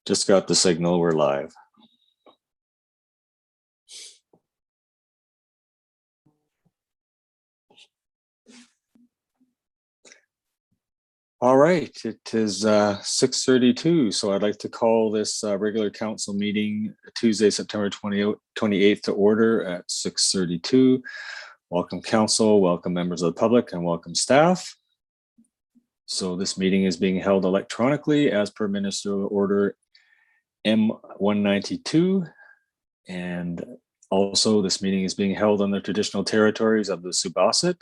Just got the signal, we're live. All right, it is 6:32, so I'd like to call this regular council meeting Tuesday, September 28th to order at 6:32. Welcome council, welcome members of the public, and welcome staff. So this meeting is being held electronically as per Ministerial Order M192, and also this meeting is being held on the traditional territories of the Subasat,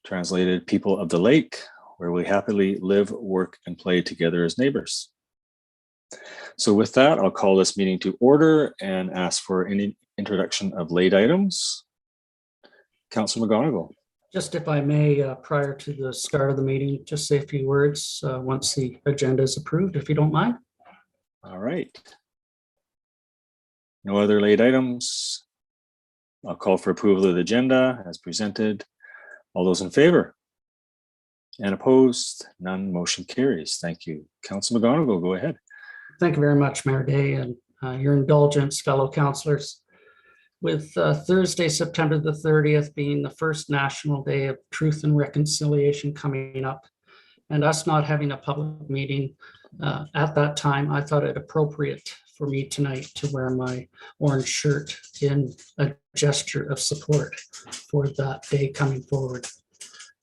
translated people of the lake, where we happily live, work, and play together as neighbors. So with that, I'll call this meeting to order and ask for any introduction of late items. Councillor McGonigal. Just if I may, prior to the start of the meeting, just say a few words once the agenda is approved, if you don't mind. All right. No other late items. I'll call for approval of the agenda as presented. All those in favor? And opposed? None. Motion carries. Thank you. Councillor McGonigal, go ahead. Thank you very much, Mayor Day, and your indulgence, fellow councillors. With Thursday, September the 30th being the first National Day of Truth and Reconciliation coming up, and us not having a public meeting at that time, I thought it appropriate for me tonight to wear my orange shirt in a gesture of support for that day coming forward.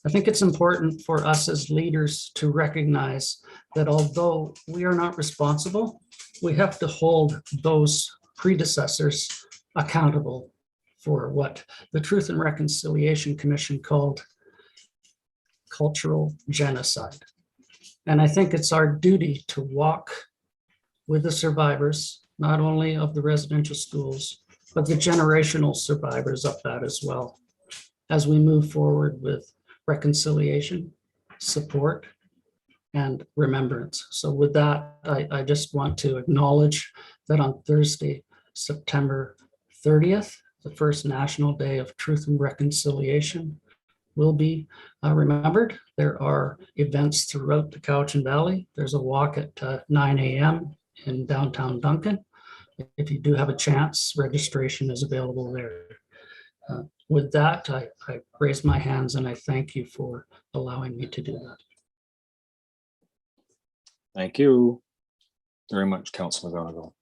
I think it's important for us as leaders to recognize that although we are not responsible, we have to hold those predecessors accountable for what the Truth and Reconciliation Commission called cultural genocide. And I think it's our duty to walk with the survivors, not only of the residential schools, but the generational survivors of that as well, as we move forward with reconciliation, support, and remembrance. So with that, I just want to acknowledge that on Thursday, September 30th, the first National Day of Truth and Reconciliation will be remembered. There are events throughout the Cowichan Valley. There's a walk at 9 a.m. in downtown Duncan. If you do have a chance, registration is available there. With that, I raise my hands and I thank you for allowing me to do that. Thank you very much, Councillor McGonigal.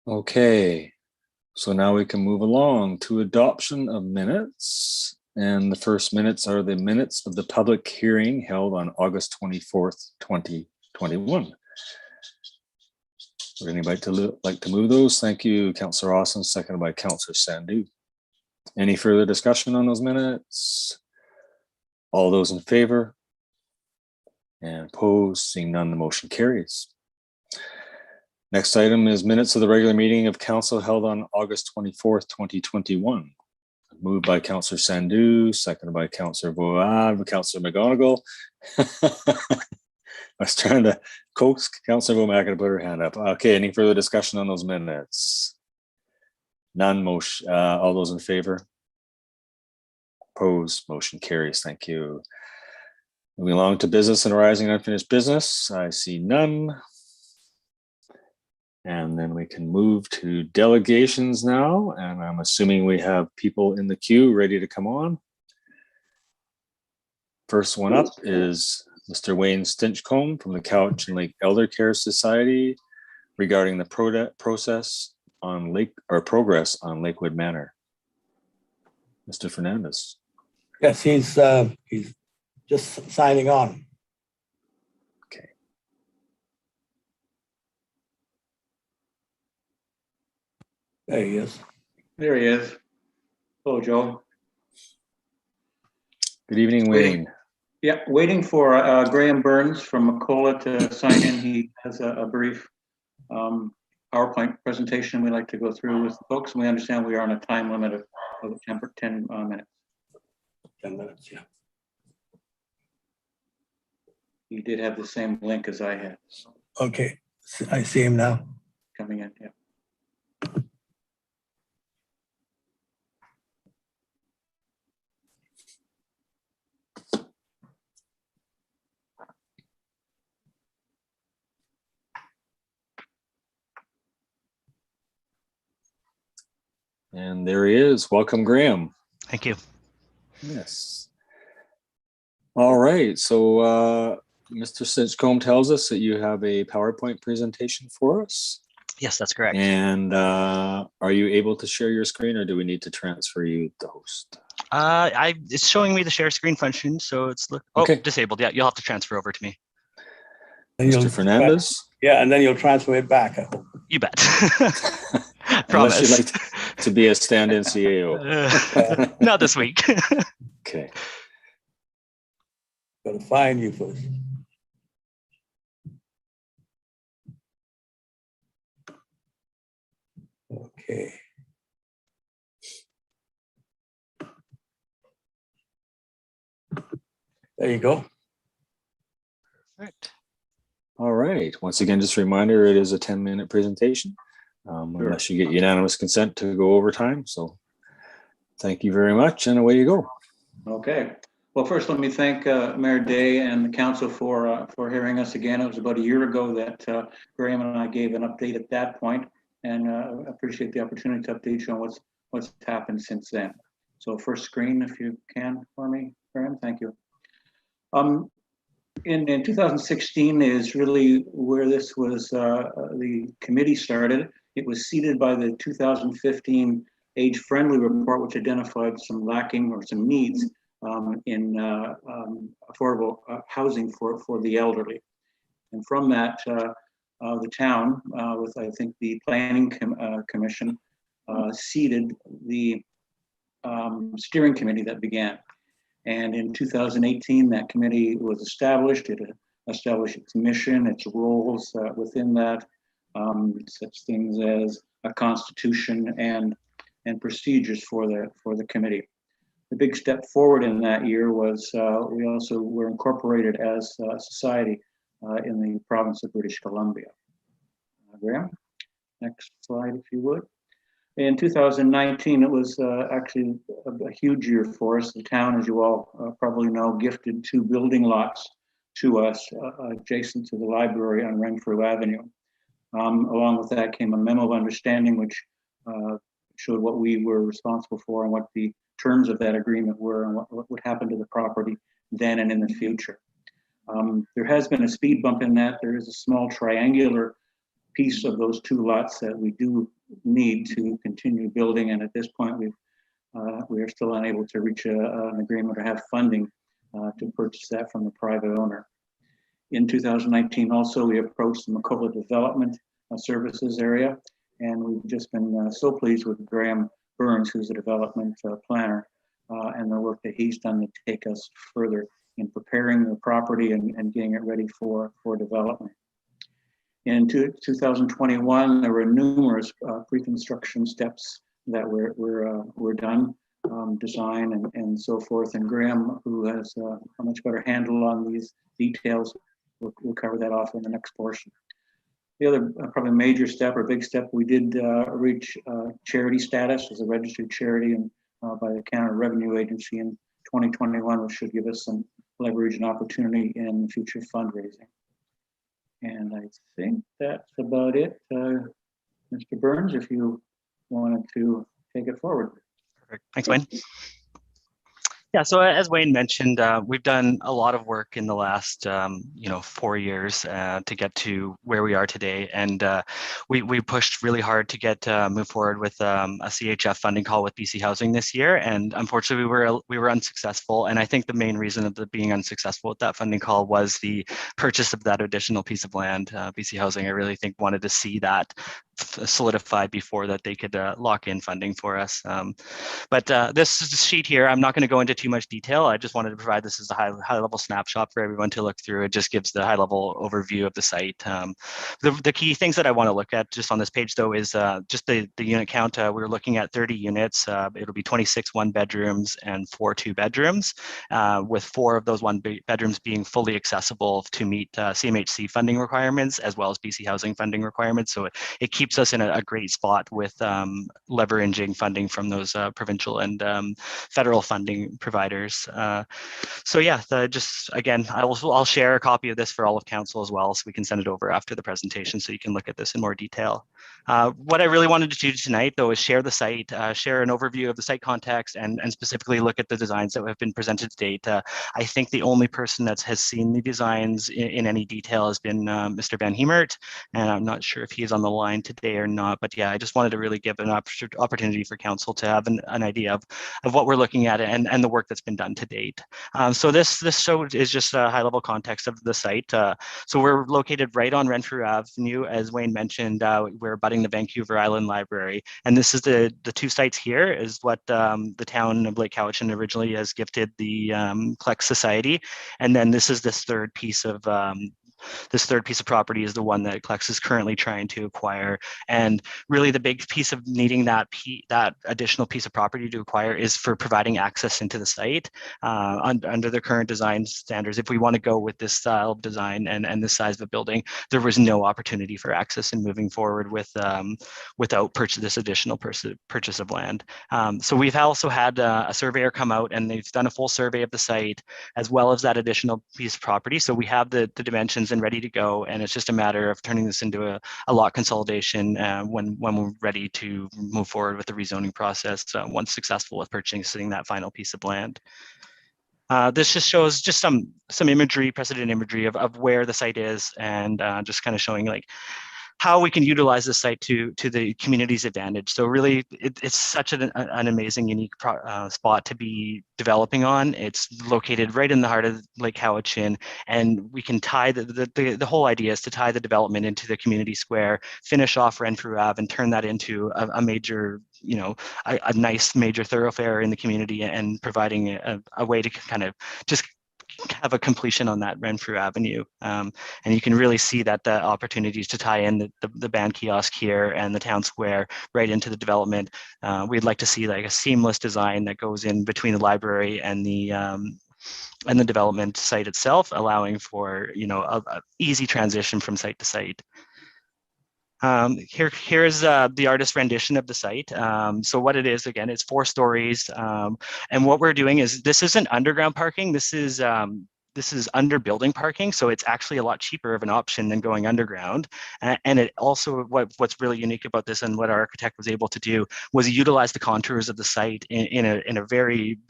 Okay, so now we can move along to adoption of minutes. And the first minutes are the minutes of the public hearing held on August 24th, 2021. Would anybody like to move those? Thank you, Councillor Austin, seconded by Councillor Sandhu. Any further discussion on those minutes? All those in favor? And opposed? Seeing none, the motion carries. Next item is minutes of the regular meeting of council held on August 24th, 2021. Moved by Councillor Sandhu, seconded by Councillor Vohad, Councillor McGonigal. I was trying to coax Councillor Vohad to put her hand up. Okay, any further discussion on those minutes? None. Motion. All those in favor? Opposed? Motion carries. Thank you. Moving along to business and arising unfinished business. I see none. And then we can move to delegations now. And I'm assuming we have people in the queue ready to come on. First one up is Mr. Wayne Stinchcombe from the Cowichan Lake Elder Care Society regarding the progress on Lakewood Manor. Mr. Fernandez. Yes, he's just signing on. Okay. There he is. There he is. Hello, Joe. Good evening, Wayne. Yeah, waiting for Graham Burns from Macola to sign in. He has a brief PowerPoint presentation we'd like to go through with the folks. And we understand we are on a time limit of 10 minutes. 10 minutes, yeah. He did have the same link as I had. So Okay, I see him now. coming in, yeah. And there he is. Welcome, Graham. Thank you. Yes. All right. So Mr. Sitchcombe tells us that you have a PowerPoint presentation for us. Yes, that's correct. And are you able to share your screen, or do we need to transfer you the host? It's showing me the share screen function, so it's Okay. disabled. Yeah, you'll have to transfer over to me. And Mr. Fernandez? Yeah, and then you'll transfer it back. I hope. You bet. Unless you'd Promise. like to be a stand-in CAO. Not this week. Okay. Gotta find you first. Okay. There you go. Right. All right. Once again, just a reminder, it is a 10-minute presentation, unless you get unanimous consent to go over time. So thank you very much, and away you go. Okay. Well, first, let me thank Mayor Day and the council for hearing us again. It was about a year ago that Graham and I gave an update at that point, and appreciate the opportunity to update you on what's happened since then. So first screen, if you can for me, Graham, thank you. In 2016 is really where this was, the committee started. It was seeded by the 2015 age-friendly report, which identified some lacking or some needs in affordable housing for the elderly. And from that, the town, with I think the Planning Commission, seeded the steering committee that began. And in 2018, that committee was established. It established its mission, its roles within that, such things as a constitution and procedures for the committee. The big step forward in that year was we also were incorporated as a society in the province of British Columbia. Graham, next slide if you would. In 2019, it was actually a huge year for us. The town, as you all probably know, gifted 2 building lots to us adjacent to the library on Renfrew Avenue. Along with that came a memo of understanding, which showed what we were responsible for and what the terms of that agreement were and what would happen to the property then and in the future. There has been a speed bump in that. There is a small triangular piece of those 2 lots that we do need to continue building, and at this point we are still unable to reach an agreement or have funding to purchase that from the private owner. In 2019 also we approached the McCullough Development Services area, and we've just been so pleased with Graham Burns, who's a development planner, and the work that he's done to take us further in preparing the property and getting it ready for development. In 2021, there were numerous pre-construction steps that were done, design and so forth. And Graham, who has a much better handle on these details, will cover that off in the next portion. The other probably major step or big step, we did reach charity status as a registered charity and by the Canada Revenue Agency in 2021, which should give us some leverage and opportunity in future fundraising. And I think that's about it. Mr. Burns, if you wanted to take it forward. Perfect. Thanks, Wayne. Yeah, so as Wayne mentioned, we've done a lot of work in the last 4 years to get to where we are today, and we pushed really hard to get move forward with a CHF funding call with BC Housing this year, and unfortunately we were unsuccessful. And I think the main reason of being unsuccessful with that funding call was the purchase of that additional piece of land. BC Housing, I really think, wanted to see that solidified before that they could lock in funding for us. But this sheet here, I'm not going to go into too much detail. I just wanted to provide this as a high level snapshot for everyone to look through. It just gives the high level overview of the site. The key things that I want to look at just on this page though is just the unit count. We're looking at 30 units. It'll be 26 1-bedrooms and 4 2-bedrooms, with 4 of those 1-bedrooms being fully accessible to meet CMHC funding requirements as well as BC Housing funding requirements. So it keeps us in a great spot with leveraging funding from those provincial and federal funding provisions providers. So yeah, just again, I'll share a copy of this for all of council as well, so we can send it over after the presentation so you can look at this in more detail. What I really wanted to do tonight, though, is share the site, share an overview of the site context, and specifically look at the designs that have been presented to date. I think the only person that has seen the designs in any detail has been Mr. Van Hemert, and I'm not sure if he is on the line today or not. But yeah, I just wanted to really give an opportunity for council to have an idea of what we're looking at and the work that's been done to date. So this show is just a high-level context of the site. So we're located right on Renfrew Avenue, as Wayne mentioned. We're abutting the Vancouver Island Library, and this is the two sites here is what the town of Lake Cowichan originally has gifted the Kleck Society, and then this is this third piece of property is the one that Klex is currently trying to acquire. And really the big piece of needing that additional piece of property to acquire is for providing access into the site under the current design standards. If we want to go with this style of design and this size of a building, there was no opportunity for access in moving forward without this additional purchase of land. So we've also had a surveyor come out, and they've done a full survey of the site as well as that additional piece of property. So we have the dimensions and ready to go, and it's just a matter of turning this into a lot consolidation when we're ready to move forward with the rezoning process once successful with purchasing that final piece of land. This just shows just some imagery, precedent imagery of where the site is, and just kind of showing like how we can utilize the site to the community's advantage. So really, it's such an amazing, unique spot to be developing on. It's located right in the heart of Lake Cowichan, and we can tie the whole idea is to tie the development into the community square, finish off Renfrew Ave, and turn that into a major, a nice major thoroughfare in the community, and providing a way to kind of just have a completion on that Renfrew Avenue. And you can really see that the opportunities to tie in the band kiosk here and the town square right into the development. We'd like to see like a seamless design that goes in between the library and the development site itself, allowing for a easy transition from site to site. Here's the artist rendition of the site. So what it is, again, it's 4 stories. And what we're doing is, this isn't underground parking. This is under building parking. So it's actually a lot cheaper of an option than going underground. And it also, what's really unique about this and what our architect was able to do was utilize the contours of the site in a very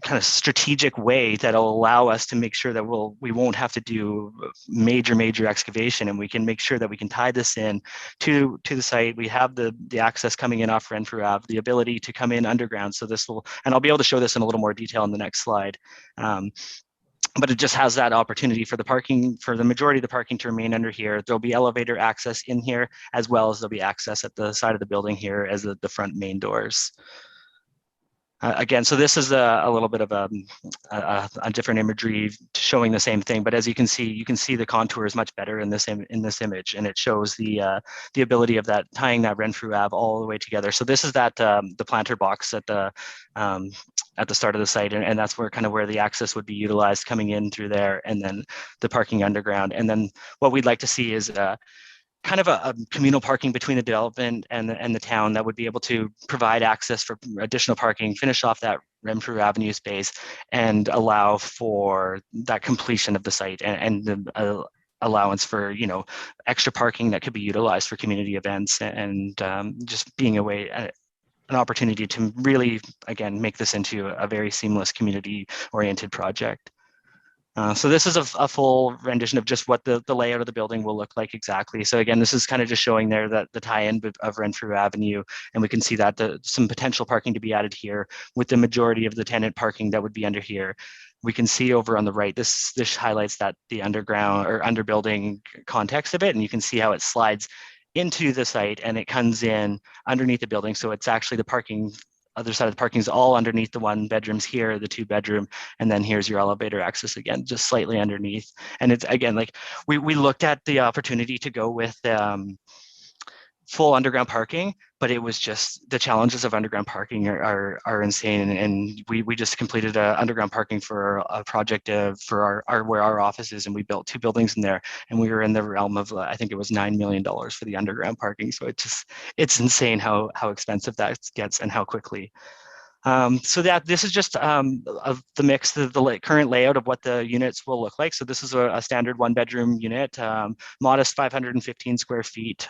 kind of strategic way that'll allow us to make sure that we won't have to do major excavation, and we can make sure that we can tie this in to the site. We have the access coming in off Renfrew Ave, the ability to come in underground. So this will, and I'll be able to show this in a little more detail in the next slide. But it just has that opportunity for the majority of the parking to remain under here. There'll be elevator access in here, as well as there'll be access at the side of the building here as the front main doors. Again, so this is a little bit of a different imagery showing the same thing, but as you can see the contours much better in this image, and it shows the ability of that tying that Renfrew Ave all the way together. So this is that the planter box at the start of the site, and that's where the access would be utilized coming in through there, and then the parking underground. And then what we'd like to see is kind of a communal parking between the development and the town that would be able to provide access for additional parking, finish off that Renfrew Avenue space, and allow for that completion of the site and the allowance for extra parking that could be utilized for community events, and just being an opportunity to really, again, make this into a very seamless community-oriented project. So this is a full rendition of just what the layout of the building will look like exactly. So again, this is kind of just showing there that the tie-in of Renfrew Avenue, and we can see that some potential parking to be added here, with the majority of the tenant parking that would be under here. We can see over on the right, this highlights that the underground or under building context of it, and you can see how it slides into the site and it comes in underneath the building. So it's actually the parking. Other side of the parking is all underneath the 1 bedrooms here, the 2 bedroom, and then here's your elevator access again, just slightly underneath. And it's, again, like we looked at the opportunity to go with full underground parking, but it was just the challenges of underground parking are insane. And we just completed underground parking for a project for where our office is, and we built 2 buildings in there, and we were in the realm of I think it was $9 million for the underground parking. So it's insane how expensive that gets and how quickly. So that this is just of the mix, the current layout of what the units will look like. So this is a standard 1-bedroom unit, modest 515 square feet,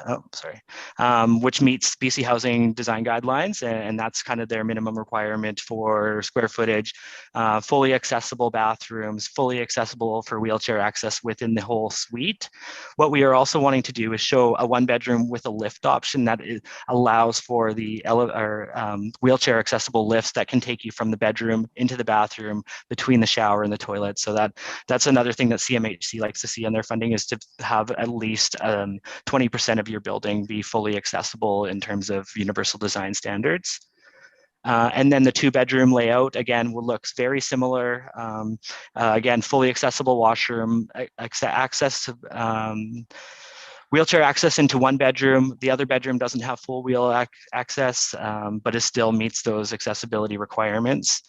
which meets BC Housing design guidelines, and that's kind of their minimum requirement for square footage, fully accessible bathrooms, fully accessible for wheelchair access within the whole suite. What we are also wanting to do is show a 1-bedroom with a lift option that allows for the wheelchair accessible lifts that can take you from the bedroom into the bathroom, between the shower and the toilet. So that's another thing that CMHC likes to see in their funding, is to have at least 20% of your building be fully accessible in terms of universal design standards. And then the 2-bedroom layout, again, looks very similar. Again, fully accessible washroom, access to wheelchair access into 1 bedroom. The other bedroom doesn't have full wheel access, but it still meets those accessibility requirements.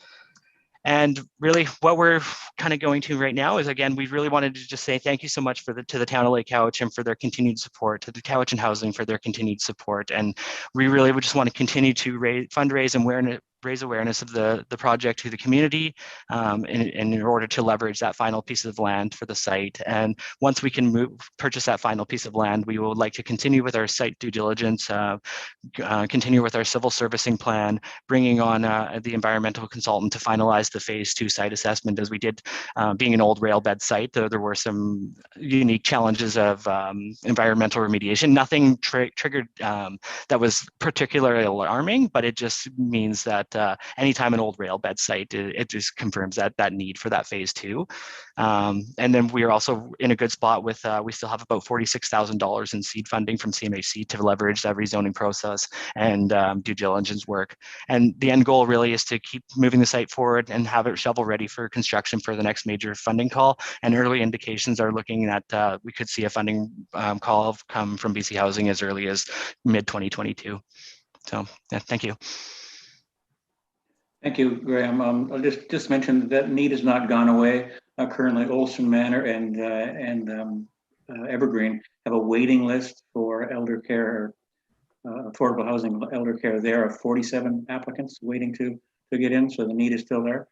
And really what we're kind of going to right now is, again, we really wanted to just say thank you so much to the town of Lake Cowichan for their continued support, to the Cowichan Housing for their continued support. And we really would just want to continue to fundraise and raise awareness of the project to the community in order to leverage that final piece of land for the site. And once we can purchase that final piece of land, we would like to continue with our site due diligence, continue with our civil servicing plan, bringing on the environmental consultant to finalize the phase 2 site assessment. As we did, being an old rail bed site, there were some unique challenges of environmental remediation. Nothing triggered that was particularly alarming, but it just means that anytime an old rail bed site, it just confirms that need for that phase 2. And then we are also in a good spot with, we still have about $46,000 in seed funding from CMHC to leverage that rezoning process and due diligence work. And the end goal really is to keep moving the site forward and have it shovel ready for construction for the next major funding call. And early indications are looking at we could see a funding call come from BC Housing as early as mid-2022. So yeah, thank you. Thank you, Graham. I'll just mention that need has not gone away. Currently, Olson Manor and Evergreen have a waiting list for elder care, affordable housing elder care. There are 47 applicants waiting to get in, so the need is still there.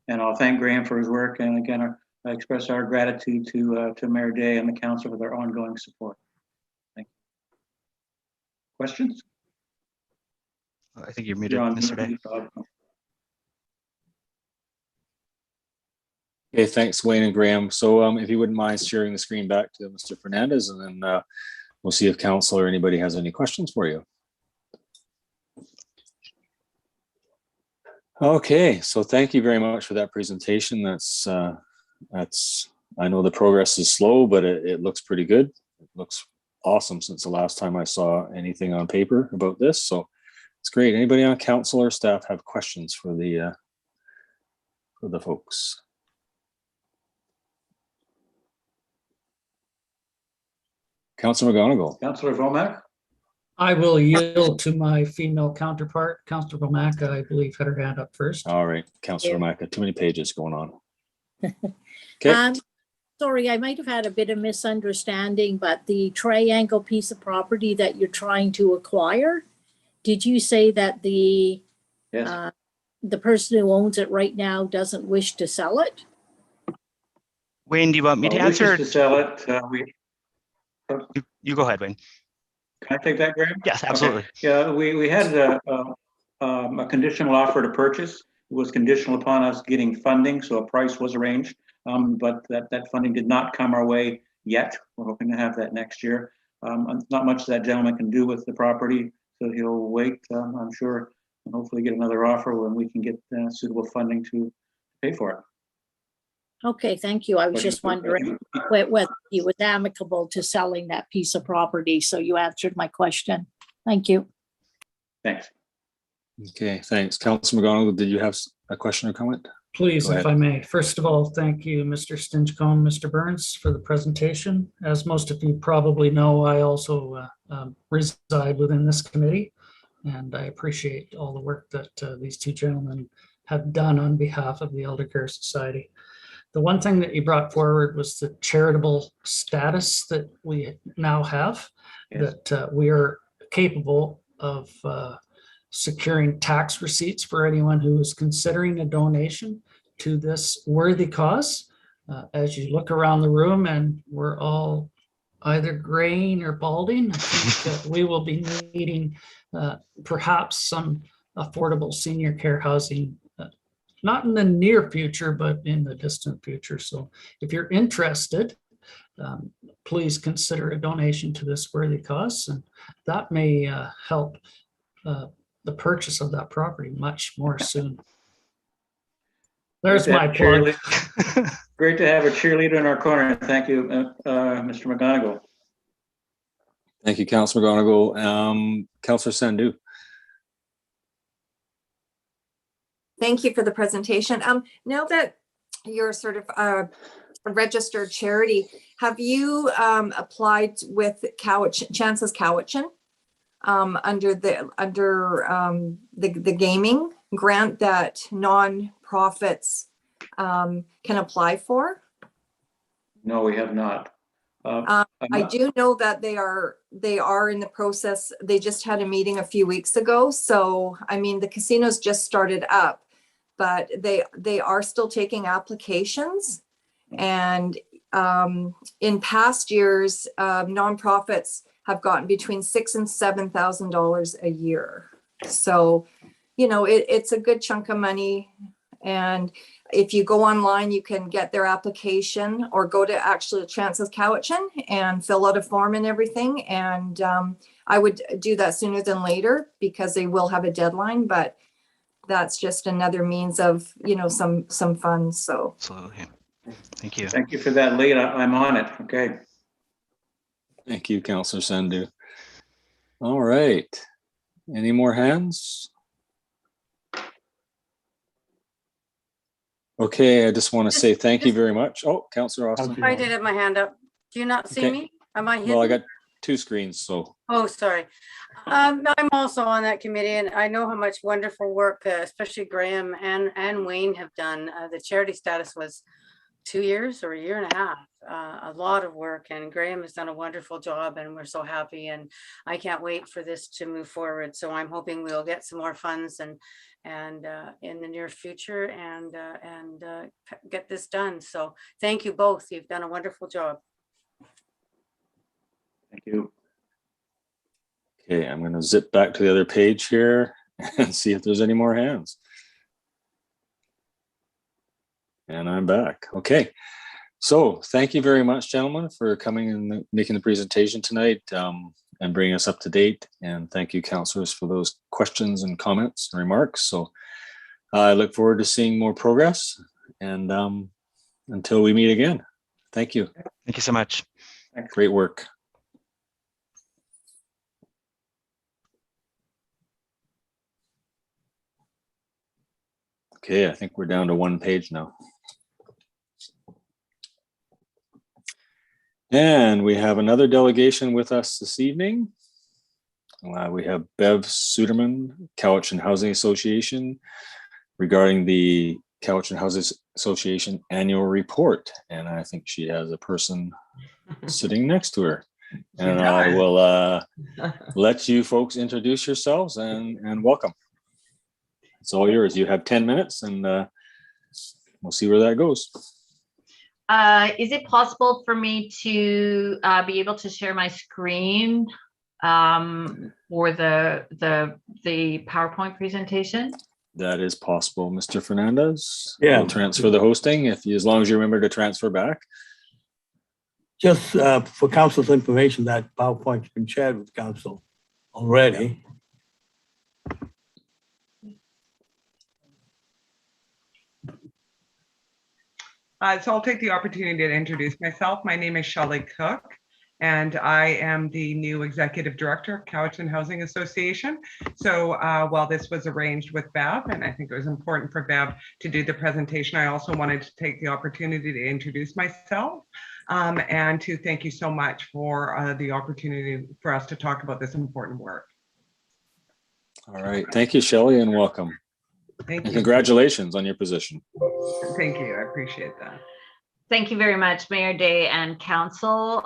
And I'll thank Graham for his work. And again, I express our gratitude to Mayor Day and the council for their ongoing support. Thank you. Questions? I think you're muted, Mr. Day. Okay, thanks, Wayne and Graham. So if you wouldn't mind sharing the screen back to Mr. Fernandez, and then we'll see if council or anybody has any questions for you. Okay, so thank you very much for that presentation. That's I know the progress is slow, but it looks pretty good. It looks awesome since the last time I saw anything on paper about this. So it's great. Anybody on council or staff have questions for the folks? Councilor McGonigal. Councilor Vomack. I will yield to my female counterpart. Councilor Romaka, I believe, had her hand up first. All right, Councilor Romaka, too many pages going on. Okay. Sorry, I might have had a bit of misunderstanding, but the triangle piece of property that you're trying to acquire, did you say that the person who owns it right now doesn't wish to sell it? Wayne, do you want me to answer? To sell it. You go ahead, Wayne. Can I take that, Graham? Yes, absolutely. Okay. Yeah, we had a conditional offer to purchase. It was conditional upon us getting funding, so a price was arranged. But that funding did not come our way yet. We're hoping to have that next year. Not much that gentleman can do with the property, so he'll wait, I'm sure, and hopefully get another offer when we can get suitable funding to pay for it. Okay, thank you. I was just wondering whether he was amicable to selling that piece of property, so you answered my question. Thank you. Thanks. Okay, thanks. Councilor McGonigal, did you have a question or comment? Please, if I may. First of all, thank you, Mr. Stinchcombe, Mr. Burns, for the presentation. As most of you probably know, I also reside within this committee, and I appreciate all the work that these two gentlemen have done on behalf of the Elder Care Society. The one thing that you brought forward was the charitable status that we now have, Yes. that we are capable of securing tax receipts for anyone who is considering a donation to this worthy cause. As you look around the room and we're all either graying or balding, I think that we will be needing perhaps some affordable senior care housing, not in the near future, but in the distant future. So if you're interested, please consider a donation to this worthy cause, and that may help the purchase of that property much more soon. There's my plug. Great to have a cheerleader in our corner. Thank you, Mr. McGonigal. Thank you, Councillor McGonigal. Councillor Sandhu. Thank you for the presentation. Now that you're sort of a registered charity, have you applied with Chances Cowichan under the gaming grant that nonprofits can apply for? No, we have not. I do know that they are in the process. They just had a meeting a few weeks ago. So, I mean, the casinos just started up, but they are still taking applications. And in past years, nonprofits have gotten between $6,000 and $7,000 a year. So, you know, it's a good chunk of money. And if you go online, you can get their application or go to actually Chances Cowichan and fill out a form and everything. And I would do that sooner than later because they will have a deadline, but that's just another means of, you know, some funds. So Absolutely. Thank you. Thank you for that lead. I'm on it. Okay. Thank you, Councillor Sandhu. All right. Any more hands? Okay, I just want to say thank you very much. Oh, Councillor Austin. Councillor- I did have my hand up. Do you not see Okay. me? Am I Well, I hidden? got two screens, so Oh, sorry. I'm also on that committee and I know how much wonderful work, especially Graham and Wayne have done. The charity status was 2 years or a year and a half. A lot of work, and Graham has done a wonderful job and we're so happy, and I can't wait for this to move forward. So I'm hoping we'll get some more funds and in the near future and get this done. So thank you both. You've done a wonderful job. Thank you. okay, I'm going to zip back to the other page here and see if there's any more hands. And I'm back. Okay. So thank you very much, gentlemen, for coming and making the presentation tonight and bringing us up to date. And thank you, councillors, for those questions and comments and remarks. So I look forward to seeing more progress. And until we meet again, thank you. Thank you so much. Great work. Okay, I think we're down to one page now. And we have another delegation with us this evening. We have Bev Suderman, Cowichan Housing Association, regarding the Cowichan Housing Association annual report. And I think she has a person sitting next to her. And I will let you folks introduce yourselves and welcome. It's all yours. You have 10 minutes and we'll see where that goes. Is it possible for me to be able to share my screen for the PowerPoint presentation? That is possible, Mr. Fernandez. Yeah. I'll transfer the hosting as long as you remember to transfer back. Just for council's information, that PowerPoint's been shared with council already. So I'll take the opportunity to introduce myself. My name is Shelley Cook, and I am the new Executive Director of Cowichan Housing Association. So while this was arranged with Bev, and I think it was important for Bev to do the presentation, I also wanted to take the opportunity to introduce myself and to thank you so much for the opportunity for us to talk about this important work. All right. Thank you, Shelley, and welcome. Thank And you. congratulations on your position. Thank you. I appreciate that. Thank you very much, Mayor Day and Council.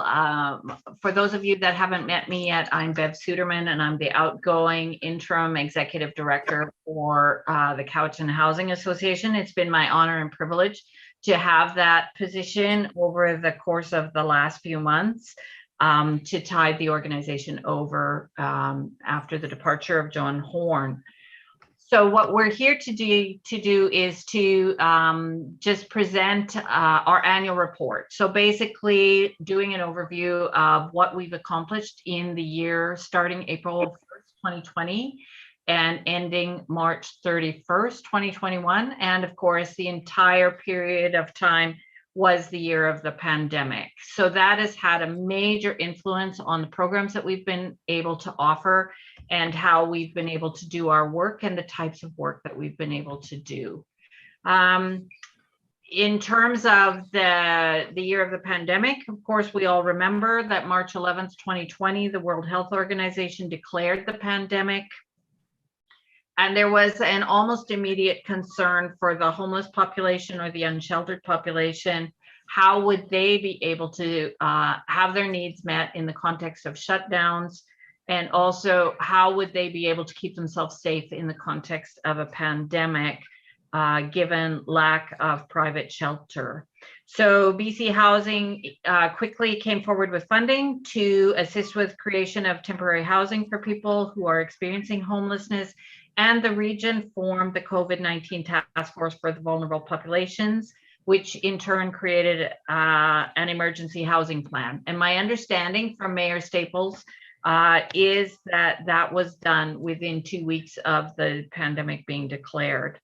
For those of you that haven't met me yet, I'm Bev Suderman, and I'm the outgoing interim executive director for the Cowichan Housing Association. It's been my honor and privilege to have that position over the course of the last few months, to tide the organization over after the departure of John Horn. So what we're here to do is to just present our annual report. So basically doing an overview of what we've accomplished in the year starting April 1st, 2020 and ending March 31st, 2021. And of course, the entire period of time was the year of the pandemic. So that has had a major influence on the programs that we've been able to offer and how we've been able to do our work and the types of work that we've been able to do. In terms of the year of the pandemic, of course, we all remember that March 11th, 2020, the World Health Organization declared the pandemic. And there was an almost immediate concern for the homeless population or the unsheltered population. How would they be able to have their needs met in the context of shutdowns? And also, how would they be able to keep themselves safe in the context of a pandemic, given lack of private shelter? So BC Housing quickly came forward with funding to assist with creation of temporary housing for people who are experiencing homelessness. And the region formed the COVID-19 task force for the vulnerable populations, which in turn created an emergency housing plan. And my understanding from Mayor Staples is that that was done within 2 weeks of the pandemic being declared.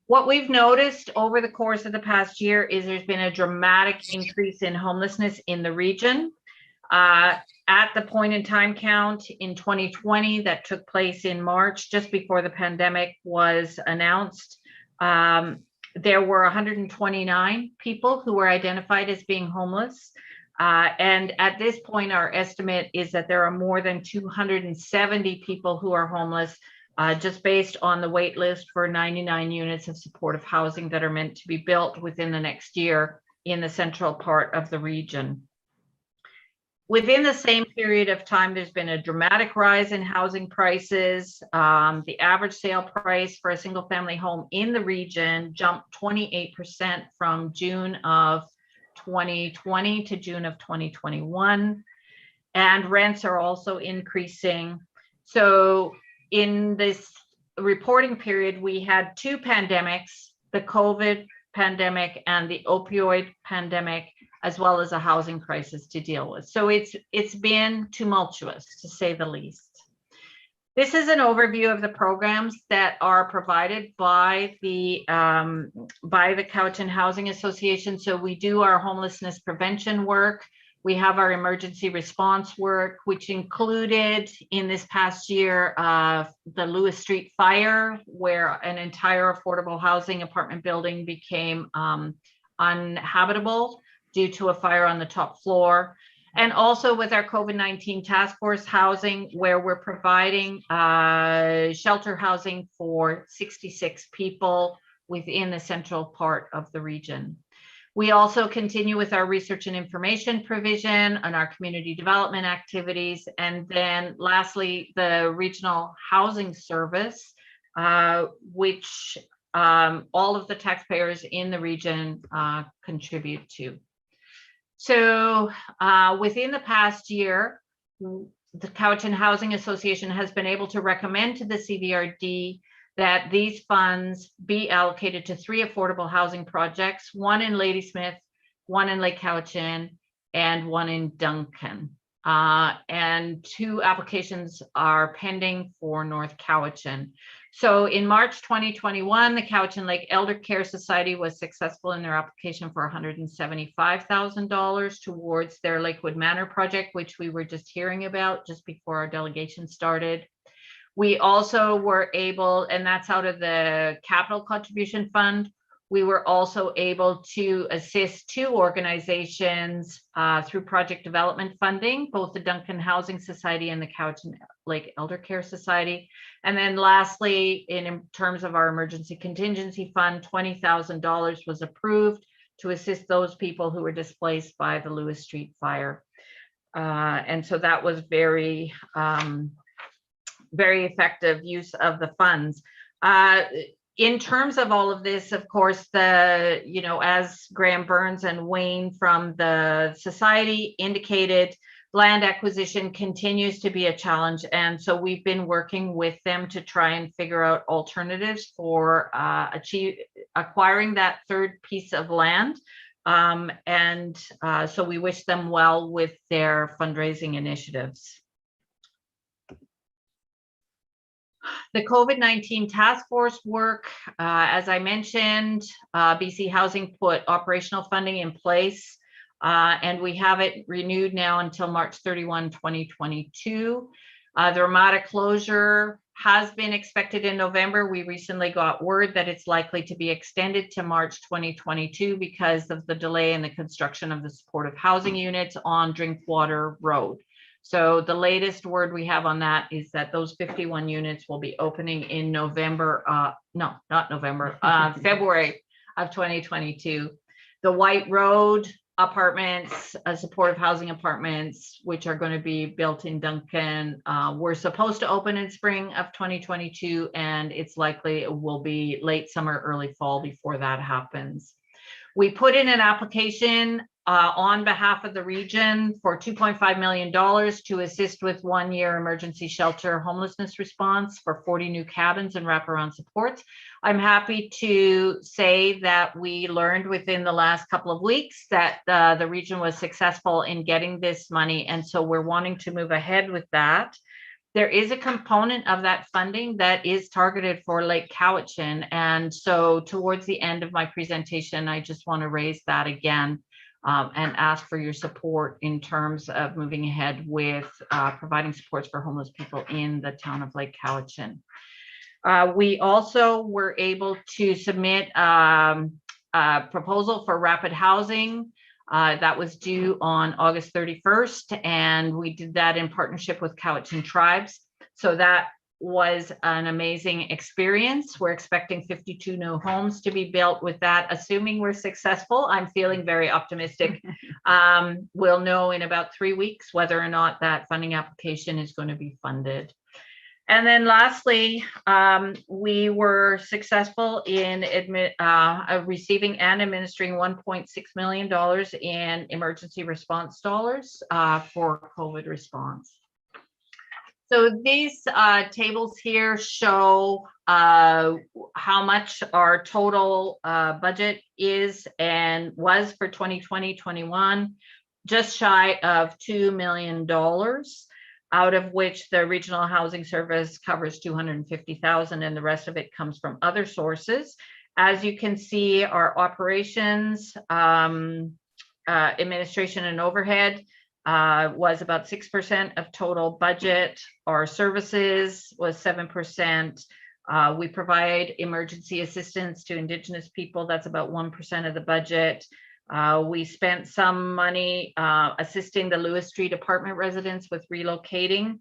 What we've noticed over the course of the past year is there's been a dramatic increase in homelessness in the region. At the point in time count in 2020 that took place in March, just before the pandemic was announced, there were 129 people who were identified as being homeless. And at this point, our estimate is that there are more than 270 people who are homeless, just based on the wait list for 99 units of supportive housing that are meant to be built within the next year in the central part of the region. Within the same period of time, there's been a dramatic rise in housing prices. The average sale price for a single family home in the region jumped 28% from June of 2020 to June of 2021. And rents are also increasing. So in this reporting period, we had two pandemics, the COVID pandemic and the opioid pandemic, as well as a housing crisis to deal with. So it's been tumultuous, to say the least. This is an overview of the programs that are provided by the Cowichan Housing Association. So we do our homelessness prevention work. We have our emergency response work, which included in this past year the Lewis Street fire, where an entire affordable housing apartment building became uninhabitable due to a fire on the top floor. And also with our COVID-19 task force housing, where we're providing shelter housing for 66 people within the central part of the region. We also continue with our research and information provision and our community development activities. And then lastly, the regional housing service, which all of the taxpayers in the region contribute to. So within the past year, the Cowichan Housing Association has been able to recommend to the CVRD that these funds be allocated to 3 affordable housing projects, one in Ladysmith, one in Lake Cowichan, and one in Duncan. And 2 applications are pending for North Cowichan. So in March 2021, the Cowichan Lake Elder Care Society was successful in their application for $175,000 towards their Lakewood Manor project, which we were just hearing about just before our delegation started. We also were able, and that's out of the Capital Contribution Fund, we were also able to assist 2 organizations through project development funding, both the Duncan Housing Society and the Cowichan Lake Elder Care Society. And then lastly, in terms of our emergency contingency fund, $20,000 was approved to assist those people who were displaced by the Lewis Street fire. And so that was very, very effective use of the funds. In terms of all of this, of course, as Graham Burns and Wayne from the Society indicated, land acquisition continues to be a challenge. And so we've been working with them to try and figure out alternatives for acquiring that third piece of land. So we wish them well with their fundraising initiatives. The COVID-19 task force work, as I mentioned, BC Housing put operational funding in place, and we have it renewed now until March 31, 2022. The Ramada closure has been expected in November. We recently got word that it's likely to be extended to March 2022 because of the delay in the construction of the supportive housing units on Drinkwater Road. So the latest word we have on that is that those 51 units will be opening in November, no, not November, February of 2022. The White Road apartments, supportive housing apartments, which are going to be built in Duncan, were supposed to open in spring of 2022, and it's likely it will be late summer, early fall before that happens. We put in an application on behalf of the region for $2.5 million to assist with 1-year emergency shelter homelessness response for 40 new cabins and wraparound supports. I'm happy to say that we learned within the last couple of weeks that the region was successful in getting this money, and so we're wanting to move ahead with that. There is a component of that funding that is targeted for Lake Cowichan, and so towards the end of my presentation, I just want to raise that again. And ask for your support in terms of moving ahead with providing supports for homeless people in the town of Lake Cowichan. We also were able to submit a proposal for rapid housing that was due on August 31st, and we did that in partnership with Cowichan Tribes. So that was an amazing experience. We're expecting 52 new homes to be built with that, assuming we're successful. I'm feeling very optimistic. We'll know in about 3 weeks whether or not that funding application is going to be funded. And then lastly, we were successful in receiving and administering $1.6 million in emergency response dollars for COVID response. So these tables here show how much our total budget is and was for 2020-21, just shy of $2 million, out of which the Regional Housing Service covers $250,000, and the rest of it comes from other sources. As you can see, our operations, administration and overhead was about 6% of total budget. Our services was 7%. We provide emergency assistance to Indigenous people. That's about 1% of the budget. We spent some money assisting the Lewis Street apartment residents with relocating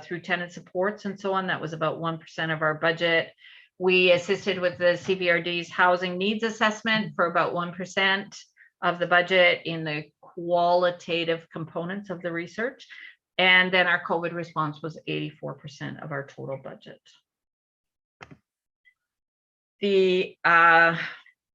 through tenant supports and so on. That was about 1% of our budget. We assisted with the CBRD's housing needs assessment for about 1% of the budget in the qualitative components of the research. And then our COVID response was 84% of our total budget. The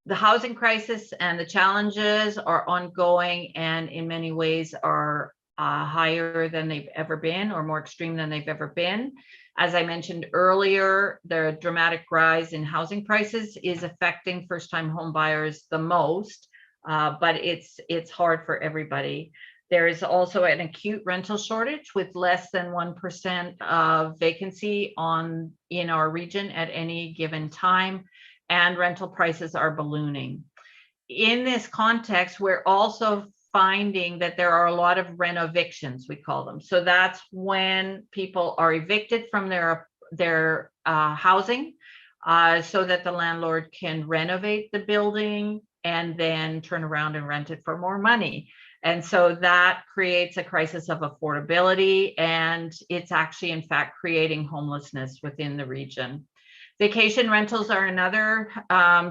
housing crisis and the challenges are ongoing, and in many ways are higher than they've ever been, or more extreme than they've ever been. As I mentioned earlier, the dramatic rise in housing prices is affecting first-time home buyers the most. But it's hard for everybody. There is also an acute rental shortage with less than 1% of vacancy in our region at any given time, and rental prices are ballooning. In this context, we're also finding that there are a lot of renovictions, we call them. So that's when people are evicted from their housing so that the landlord can renovate the building and then turn around and rent it for more money. And so that creates a crisis of affordability, and it's actually, in fact, creating homelessness within the region. Vacation rentals are another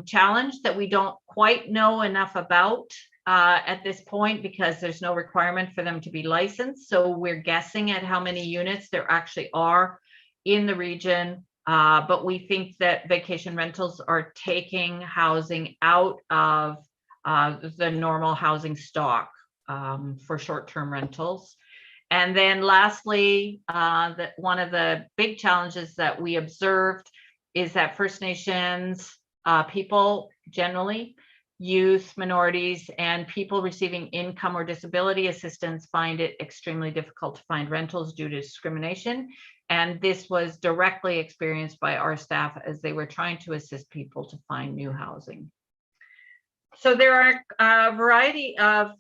challenge that we don't quite know enough about at this point because there's no requirement for them to be licensed. So we're guessing at how many units there actually are in the region. But we think that vacation rentals are taking housing out of the normal housing stock for short-term rentals. And then lastly, one of the big challenges that we observed is that First Nations people generally, youth, minorities, and people receiving income or disability assistance find it extremely difficult to find rentals due to discrimination. And this was directly experienced by our staff as they were trying to assist people to find new housing. So there are a variety of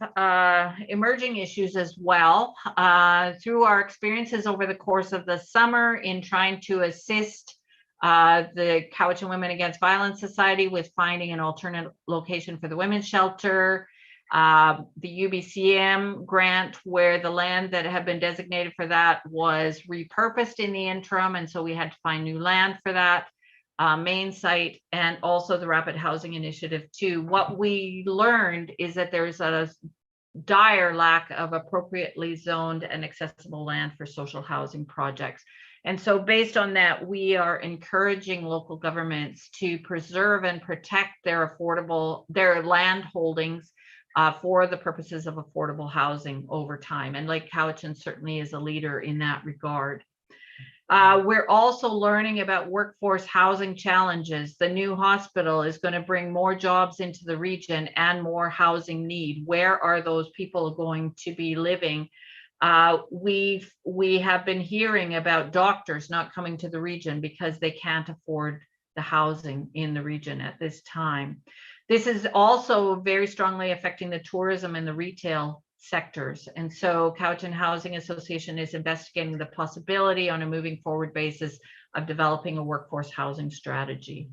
emerging issues as well. Through our experiences over the course of the summer in trying to assist the Cowichan Women Against Violence Society with finding an alternate location for the women's shelter, the UBCM grant where the land that had been designated for that was repurposed in the interim, and so we had to find new land for that main site, and also the Rapid Housing Initiative too. What we learned is that there's a dire lack of appropriately zoned and accessible land for social housing projects. And so based on that, we are encouraging local governments to preserve and protect their land holdings for the purposes of affordable housing over time. And Lake Cowichan certainly is a leader in that regard. We're also learning about workforce housing challenges. The new hospital is going to bring more jobs into the region and more housing need. Where are those people going to be living? We have been hearing about doctors not coming to the region because they can't afford the housing in the region at this time. This is also very strongly affecting the tourism and the retail sectors. And so Cowichan Housing Association is investigating the possibility on a moving forward basis of developing a workforce housing strategy.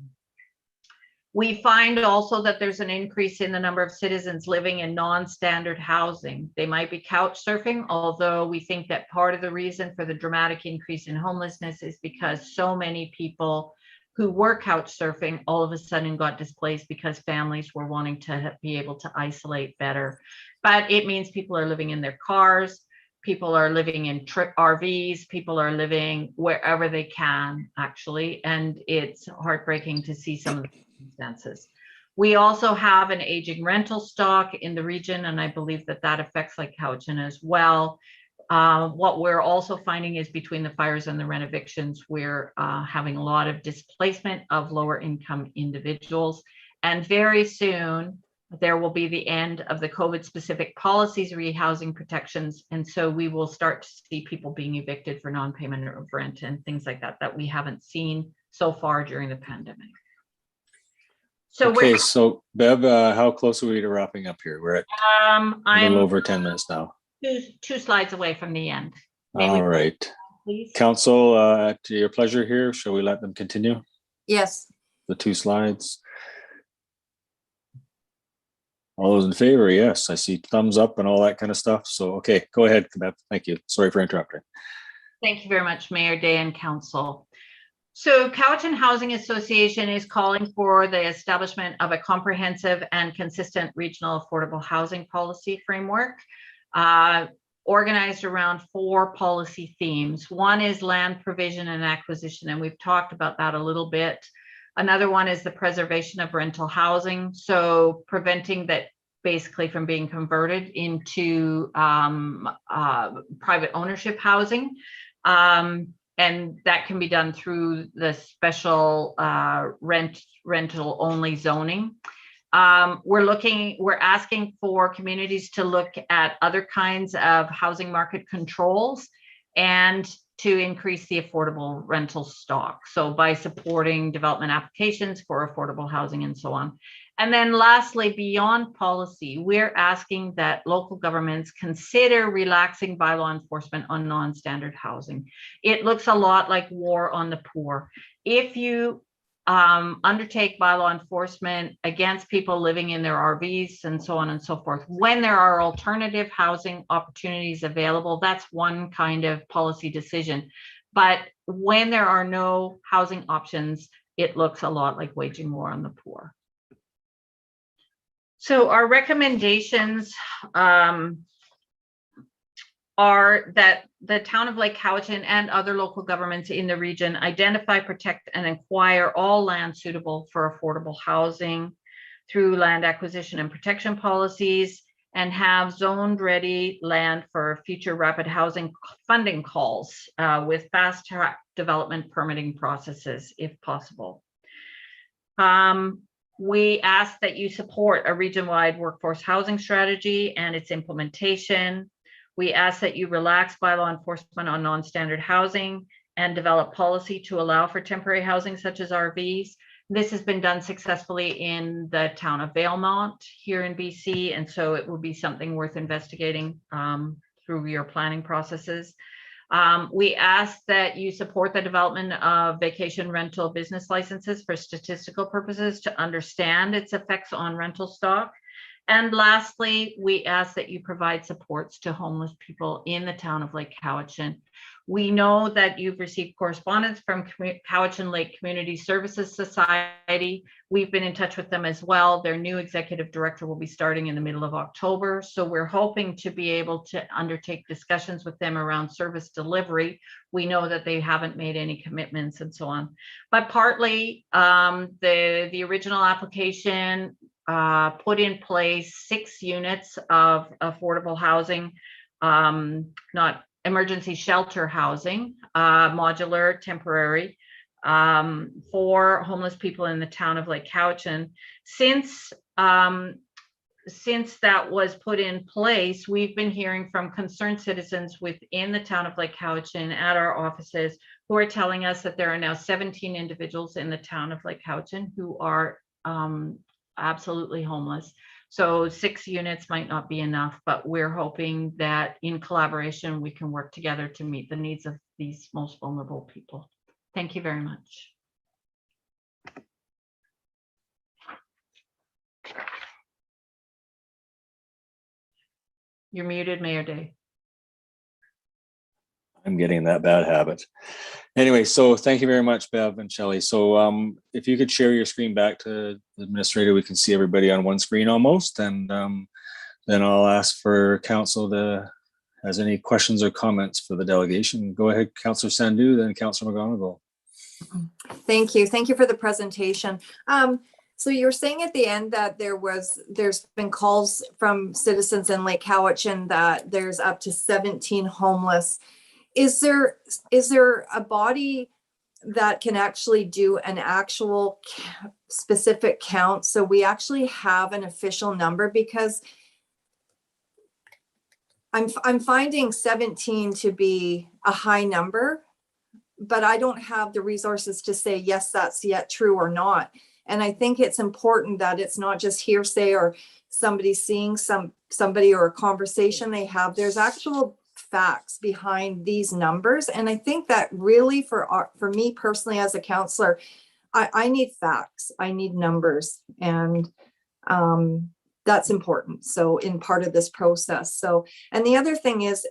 We find also that there's an increase in the number of citizens living in non-standard housing. They might be couch surfing, although we think that part of the reason for the dramatic increase in homelessness is because so many people who were couch surfing all of a sudden got displaced because families were wanting to be able to isolate better. But it means people are living in their cars, people are living in RVs, people are living wherever they can, actually, and it's heartbreaking to see some of the circumstances. We also have an aging rental stock in the region, and I believe that that affects Lake Cowichan as well. What we're also finding is between the fires and the rent evictions, we're having a lot of displacement of lower income individuals. And very soon, there will be the end of the COVID specific policies, rehousing protections. And so we will start to see people being evicted for non-payment of rent and things like that, that we haven't seen so far during the pandemic. So okay, so Bev, how close are we to wrapping up here? We're at a little over 10 minutes now. Two slides away from the end. All right. Please. Council, at your pleasure here, shall we let them continue? Yes. The 2 slides. All those in favor? Yes, I see thumbs up and all that kind of stuff. So, okay, go ahead, Bev. Thank you. Sorry for interrupting. Thank you very much, Mayor Day and Council. So Cowichan Housing Association is calling for the establishment of a comprehensive and consistent regional affordable housing policy framework, organized around 4 policy themes. One is land provision and acquisition, and we've talked about that a little bit. Another one is the preservation of rental housing, so preventing that basically from being converted into private ownership housing. And that can be done through the special rental only zoning. We're asking for communities to look at other kinds of housing market controls and to increase the affordable rental stock. So by supporting development applications for affordable housing and so on. And then lastly, beyond policy, we're asking that local governments consider relaxing bylaw enforcement on non-standard housing. It looks a lot like war on the poor. If you undertake bylaw enforcement against people living in their RVs and so on and so forth, when there are alternative housing opportunities available, that's one kind of policy decision. But when there are no housing options, it looks a lot like waging war on the poor. So our recommendations are that the town of Lake Cowichan and other local governments in the region identify, protect, and acquire all land suitable for affordable housing through land acquisition and protection policies, and have zoned ready land for future rapid housing funding calls with fast track development permitting processes if possible. We ask that you support a region-wide workforce housing strategy and its implementation. We ask that you relax bylaw enforcement on non-standard housing and develop policy to allow for temporary housing such as RVs. This has been done successfully in the town of Valemount here in BC, and so it will be something worth investigating through your planning processes. We ask that you support the development of vacation rental business licenses for statistical purposes to understand its effects on rental stock. And lastly, we ask that you provide supports to homeless people in the town of Lake Cowichan. We know that you've received correspondence from Cowichan Lake Community Services Society. We've been in touch with them as well. Their new executive director will be starting in the middle of October. So we're hoping to be able to undertake discussions with them around service delivery. We know that they haven't made any commitments and so on. But partly the original application put in place 6 units of affordable housing, not emergency shelter housing, modular, temporary, for homeless people in the town of Lake Cowichan. Since that was put in place, we've been hearing from concerned citizens within the town of Lake Cowichan at our offices who are telling us that there are now 17 individuals in the town of Lake Cowichan who are absolutely homeless. So 6 units might not be enough, but we're hoping that in collaboration, we can work together to meet the needs of these most vulnerable people. Thank you very much. You're muted, Mayor Day. I'm getting that bad habit. Anyway, so thank you very much, Bev and Shelley. So if you could share your screen back to the administrator, we can see everybody on one screen almost. And then I'll ask for council has any questions or comments for the delegation. Go ahead, Councillor Sandhu, then Councillor McGonigal. Thank you. Thank you for the presentation. So you were saying at the end that there's been calls from citizens in Lake Cowichan that there's up to 17 homeless. Is there a body that can actually do an actual specific count so we actually have an official number? Because I'm finding 17 to be a high number, but I don't have the resources to say yes, that's yet true or not. And I think it's important that it's not just hearsay or somebody seeing somebody or a conversation they have. There's actual facts behind these numbers. And I think that really for me personally as a counselor, I need facts, I need numbers, and that's important. So in part of this process. So, and the other thing is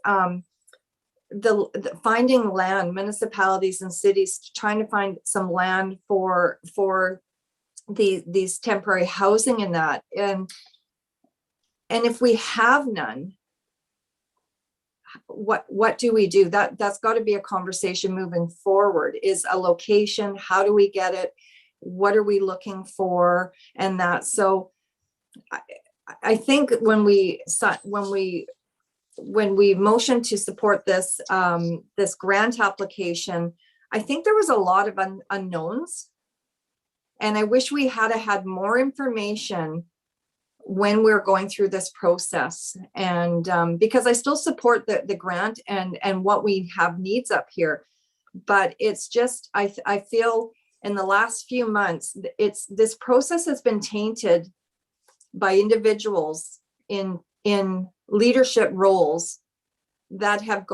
the finding land, municipalities and cities trying to find some land for these temporary housing and that. And if we have none, what do we do? That's got to be a conversation moving forward. Is a location, how do we get it, what are we looking for, and that. So I think when we motioned to support this this grant application, I think there was a lot of unknowns, and I wish we had more information when we're going through this process. And because I still support the grant and what we have needs up here, but it's just, I feel in the last few months, this process has been tainted by individuals in leadership roles that have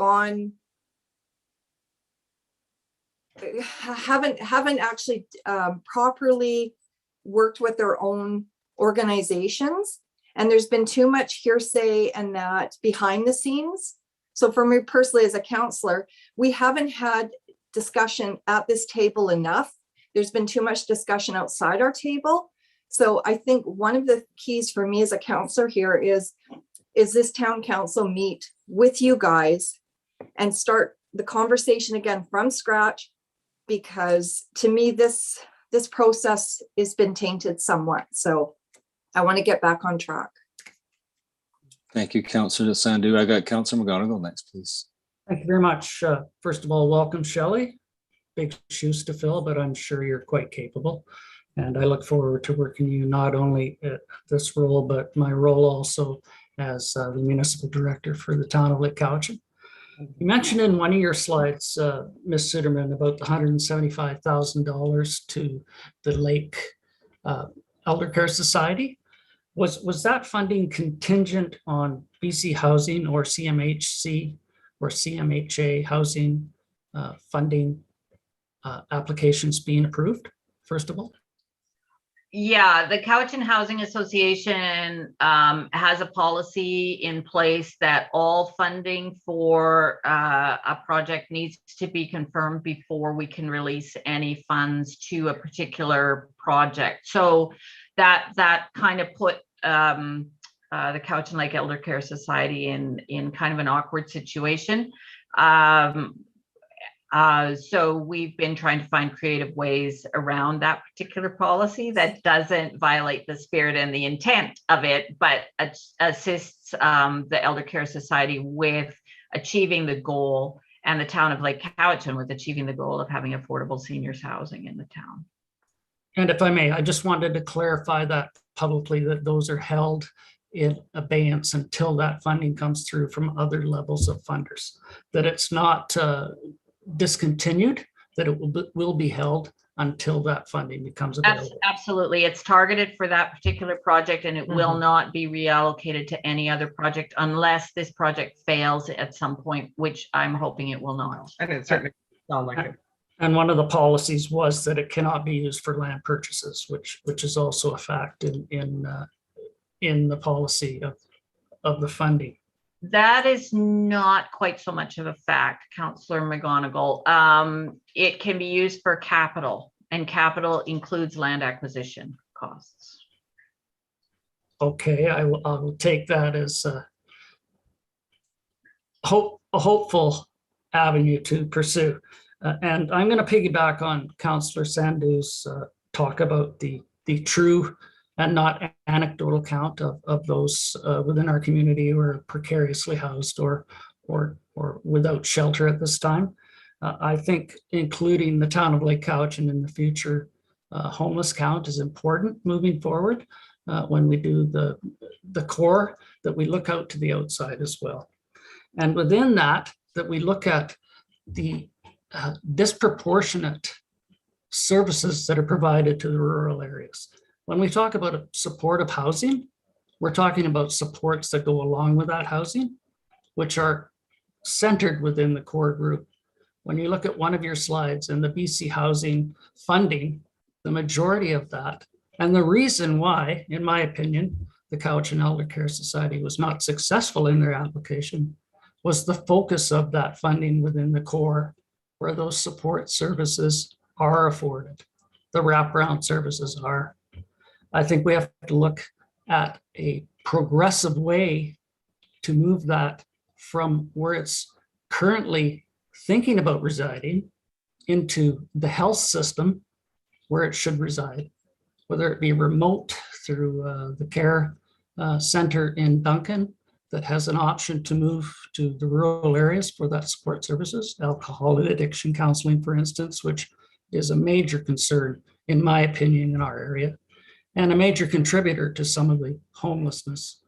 haven't actually properly worked with their own organizations, and there's been too much hearsay and that behind the scenes. So for me personally as a counselor, we haven't had discussion at this table enough there's been too much discussion outside our table. So I think one of the keys for me as a counselor here is this town council meet with you guys and start the conversation again from scratch, because to me, this process has been tainted somewhat. So I want to get back on track. Thank you, Councillor Sandu. I got Councillor McGonigal next, please. Thank you very much. First of all, welcome, Shelley. Big shoes to fill, but I'm sure you're quite capable. And I look forward to working you not only at this role, but my role also as the municipal director for the town of Lake Cowichan. You mentioned in one of your slides, Ms. Suderman, about the $175,000 to the Lake Elder Care Society. Was that funding contingent on BC Housing or CMHC or CMHA housing funding applications being approved, first of all? Yeah, the Cowichan Housing Association has a policy in place that all funding for a project needs to be confirmed before we can release any funds to a particular project. So that kind of put the Cowichan Lake Elder Care Society in kind of an awkward situation. So we've been trying to find creative ways around that particular policy that doesn't violate the spirit and the intent of it, but assists the Elder Care Society with achieving the goal, and the town of Lake Cowichan with achieving the goal of having affordable seniors housing in the town. And if I may, I just wanted to clarify that publicly, that those are held in abeyance until that funding comes through from other levels of funders, that it's not discontinued, that it will be held until that funding becomes available. Absolutely. It's targeted for that particular project, and it will not be reallocated to any other project unless this project fails at some point, which I'm hoping it will not. And it certainly sounds like it. And one of the policies was that it cannot be used for land purchases, which is also a fact in the policy of the funding. That is not quite so much of a fact, Councillor McGonigal. It can be used for capital, and capital includes land acquisition costs. Okay, I will take that as a hopeful avenue to pursue. And I'm going to piggyback on Councillor Sandu's talk about the true and not anecdotal count of those within our community who are precariously housed or without shelter at this time. I think including the town of Lake Cowichan in the future homeless count is important moving forward when we do the core, that we look out to the outside as well. And within that we look at the disproportionate services that are provided to the rural areas. When we talk about supportive housing, we're talking about supports that go along with that housing, which are centered within the core group. When you look at one of your slides and the BC Housing funding, the majority of that, and the reason why, in my opinion, the Cowichan Elder Care Society was not successful in their application was the focus of that funding within the core, where those support services are afforded, the wraparound services are. I think we have to look at a progressive way to move that from where it's currently thinking about residing into the health system where it should reside, whether it be remote through the care center in Duncan that has an option to move to the rural areas for that support services, alcohol and addiction counseling, for instance, which is a major concern, in my opinion, in our area, and a major contributor to some of the homelessness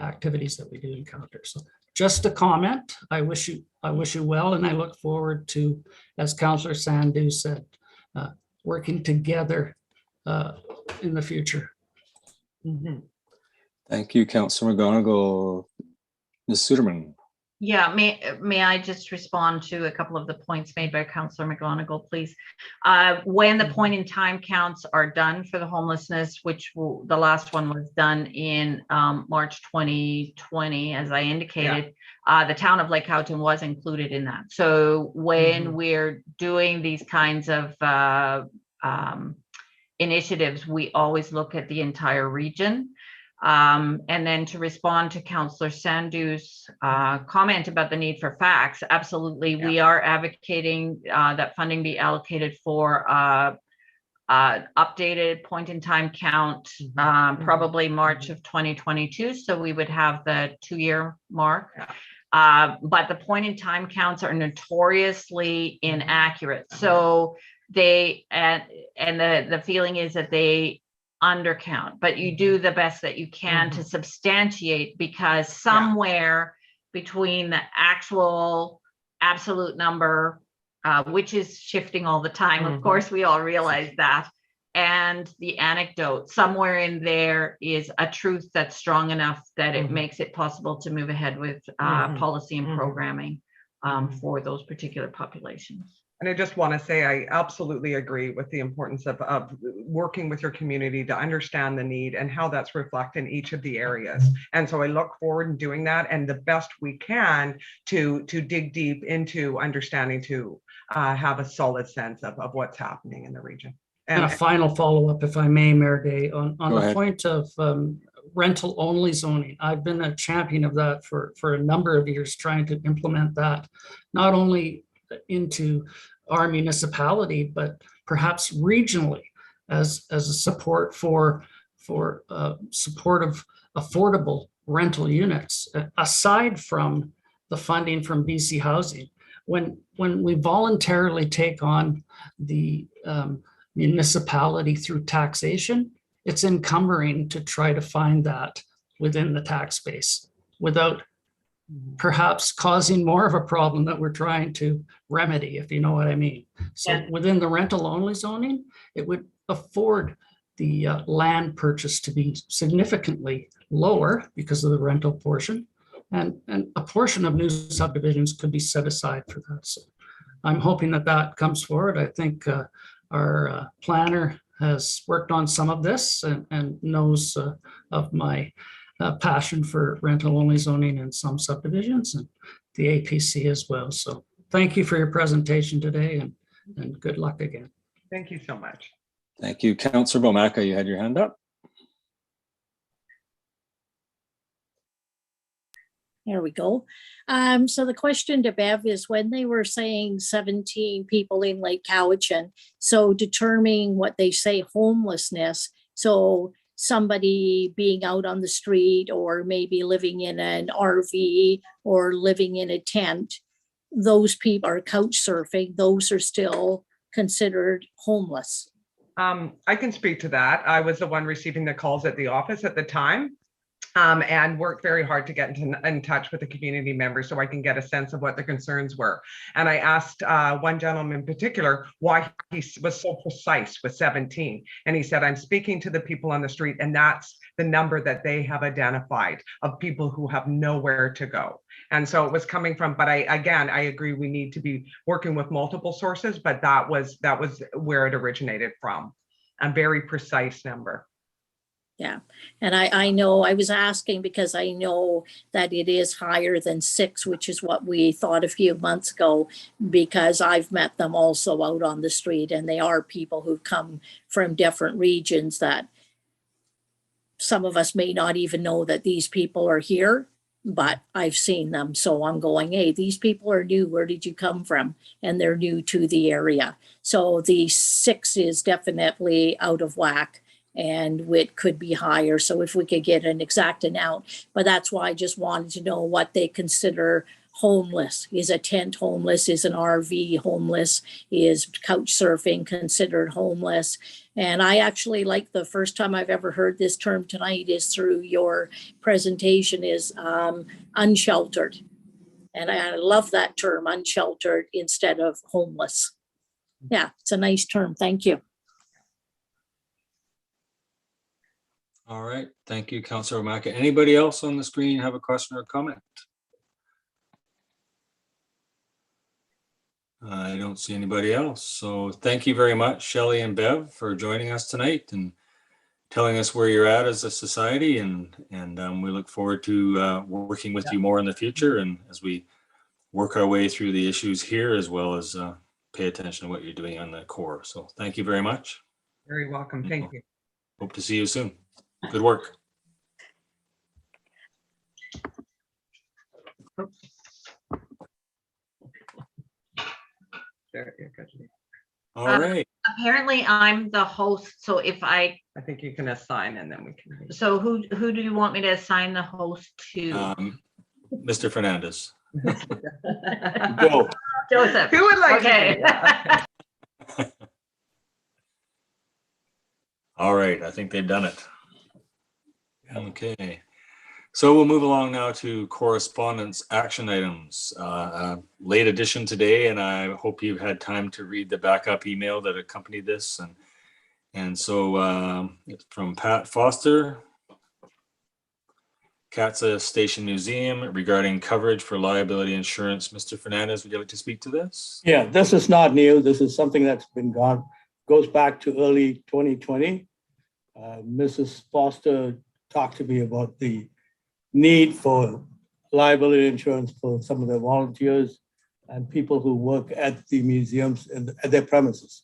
activities that we do encounter. So just a comment. I wish you well, and I look forward to, as Councillor Sandu said, working together in the future. Thank you, Councillor McGonigal. Ms. Suderman. Yeah, may I just respond to a couple of the points made by Councillor McGonigal, please? When the point in time counts are done for the homelessness, which the last one was done in March 2020, as I indicated, the town of Lake Cowichan was included in that. So when we're doing these kinds of initiatives, we always look at the entire region. And then to respond to Councillor Sandhu's comment about the need for facts, absolutely, we are advocating that funding be allocated for updated point in time count, probably March of 2022. So we would have the 2-year mark. But the point in time counts are notoriously inaccurate. So they, and the feeling is that they undercount, but you do the best that you can to substantiate, because somewhere between the actual absolute number, which is shifting all the time, of course, we all realize that, and the anecdote, somewhere in there is a truth that's strong enough that it makes it possible to move ahead with policy and programming for those particular populations. And I just want to say, I absolutely agree with the importance of working with your community to understand the need and how that's reflected in each of the areas. And so I look forward to doing that, and the best we can to dig deep into understanding, to have a solid sense of what's happening in the region. And a final follow-up, if I may, Mayor Day, on Go the ahead. point of rental only zoning. I've been a champion of that for a number of years, trying to implement that, not only into our municipality, but perhaps regionally as a support for supportive, affordable rental units, aside from the funding from BC Housing. When we voluntarily take on the municipality through taxation, it's encumbering to try to find that within the tax base without perhaps causing more of a problem that we're trying to remedy, if you know what I mean. So within the rental only zoning, it would afford the land purchase to be significantly lower because of the rental portion, and a portion of new subdivisions could be set aside for that. So I'm hoping that that comes forward. I think our planner has worked on some of this and knows of my passion for rental only zoning in some subdivisions, and the APC as well. So thank you for your presentation today, and good luck again. Thank you so much. Thank you. Councillor Bomaka, you had your hand up. There we go. So the question to Bev is, when they were saying 17 people in Lake Cowichan, so determining what they say homelessness, so somebody being out on the street or maybe living in an RV or living in a tent, those people are couch surfing, those are still considered homeless. I can speak to that. I was the one receiving the calls at the office at the time. And worked very hard to get in touch with the community members so I can get a sense of what the concerns were. And I asked one gentleman in particular why he was so precise with 17. And he said, I'm speaking to the people on the street, and that's the number that they have identified of people who have nowhere to go. And so it was coming from, but I agree, we need to be working with multiple sources, but that was where it originated from. A very precise number. Yeah, and I know, I was asking because I know that it is higher than 6, which is what we thought a few months ago, because I've met them also out on the street, and they are people who've come from different regions that some of us may not even know that these people are here, but I've seen them. So I'm going, hey, these people are new. Where did you come from? And they're new to the area. So the 6 is definitely out of whack, and it could be higher. So if we could get an exact amount, but that's why I just wanted to know what they consider homeless. Is a tent homeless? Is an RV homeless? Is couch surfing considered homeless? And I actually, like, the first time I've ever heard this term tonight is through your presentation, is unsheltered. And I love that term, unsheltered instead of homeless. Yeah, it's a nice term. Thank you. All right. Thank you, Councillor Bomaka. Anybody else on the screen have a question or comment? I don't see anybody else. So thank you very much, Shelley and Bev, for joining us tonight and telling us where you're at as a society. And we look forward to working with you more in the future, and as we work our way through the issues here, as well as pay attention to what you're doing on the core. So thank you very much. Very welcome. Thank you. Hope to see you soon. Good work. There, you're good. All right. Apparently I'm the host, so if I, I think you can assign and then we can. so who do you want me to assign the host to? Mr. Fernandez. Go. Joseph. Who would like? to Okay. do that? All right, I think they've done it. Okay. So we'll move along now to correspondence action items. Late edition today, and I hope you've had time to read the backup email that accompanied this. And so it's from Pat Foster, CATSA Station Museum, regarding coverage for liability insurance. Mr. Fernandez, would you like to speak to this? Yeah, this is not new. This is something that's been goes back to early 2020. Mrs. Foster talked to me about the need for liability insurance for some of the volunteers and people who work at the museums and at their premises.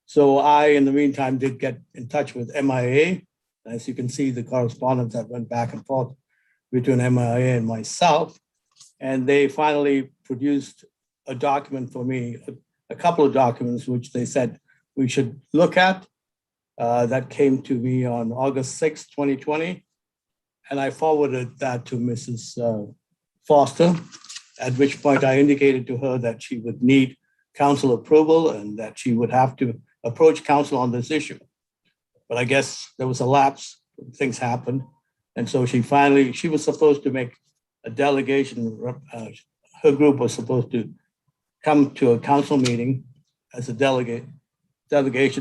So I, in the meantime, did get in touch with MIA. As you can see, the correspondence that went back and forth between MIA and myself. And they finally produced a document for me, a couple of documents, which they said we should look at. That came to me on August 6th, 2020. And I forwarded that to Mrs. Foster, at which point I indicated to her that she would need council approval and that she would have to approach council on this issue. But I guess there was a lapse, things happened. And so she was supposed to make a delegation. Her group was supposed to come to a council meeting as a delegation,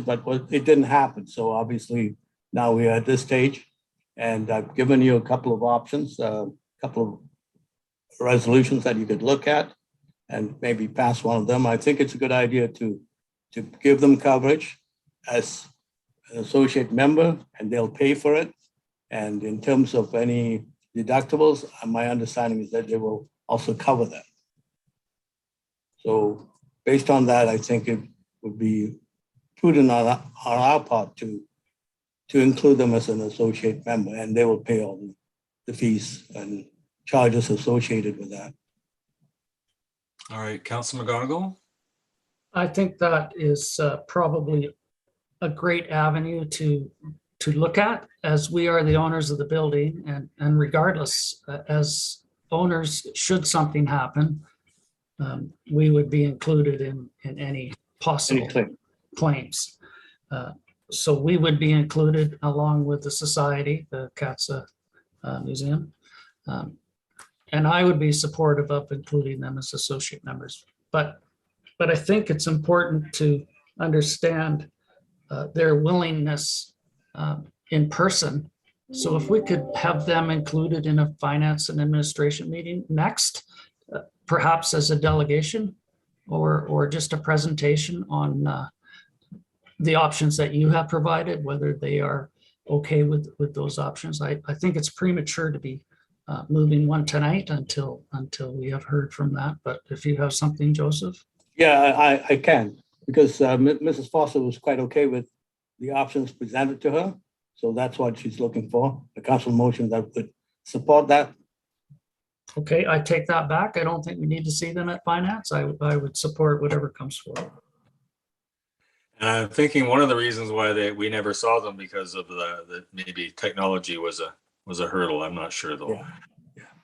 but it didn't happen. So obviously now we are at this stage. And I've given you a couple of options, a couple of resolutions that you could look at and maybe pass one of them. I think it's a good idea to give them coverage as an associate member, and they'll pay for it. And in terms of any deductibles, my understanding is that they will also cover that. So based on that, I think it would be prudent on our part to include them as an associate member, and they will pay all the fees and charges associated with that. All right, Councilor McGonigal. I think that is probably a great avenue to look at, as we are the owners of the building, and regardless, as owners, should something happen, we would be included in any possible claims. So we would be included along with the society, the CATSA Museum. And I would be supportive of including them as associate members. But I think it's important to understand their willingness in person. So if we could have them included in a finance and administration meeting next, perhaps as a delegation or just a presentation on the options that you have provided, whether they are okay with those options. I think it's premature to be moving one tonight until we have heard from that. But if you have something, Joseph. Yeah, I can, because Mrs. Foster was quite okay with the options presented to her. So that's what she's looking for, a council motion that would support that. Okay, I take that back. I don't think we need to see them at finance. I would support whatever comes forward. And I'm thinking one of the reasons why we never saw them because of the maybe technology was a hurdle. I'm not sure though.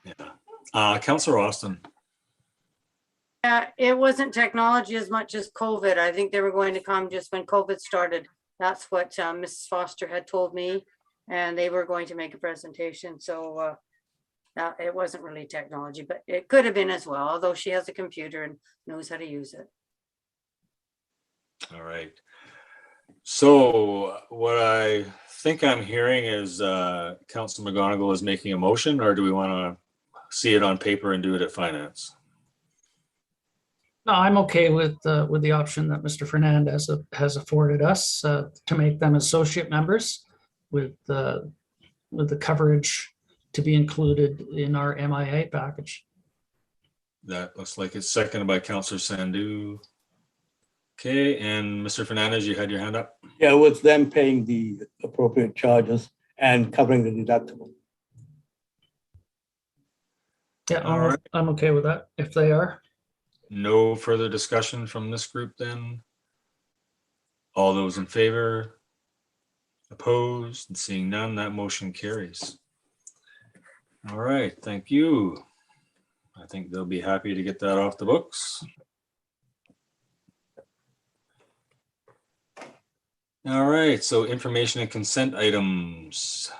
Yeah. Councillor Austin. It wasn't technology as much as COVID. I think they were going to come just when COVID started. That's what Mrs. Foster had told me, and they were going to make a presentation. So it wasn't really technology, but it could have been as well, although she has a computer and knows how to use it. All right. So what I think I'm hearing is Councilor McGonigal is making a motion, or do we want to see it on paper and do it at finance? No, I'm okay with the option that Mr. Fernandez has afforded us to make them associate members with the coverage to be included in our MIA package. That looks like it's seconded by Councillor Sandhu. Okay, and Mr. Fernandez, you had your hand up? Yeah, with them paying the appropriate charges and covering the deductible. Yeah, All right. I'm okay with that, if they are. No further discussion from this group then? All those in favor? Opposed? And seeing none, that motion carries. All right, thank you. I think they'll be happy to get that off the books. All right, so information and consent items.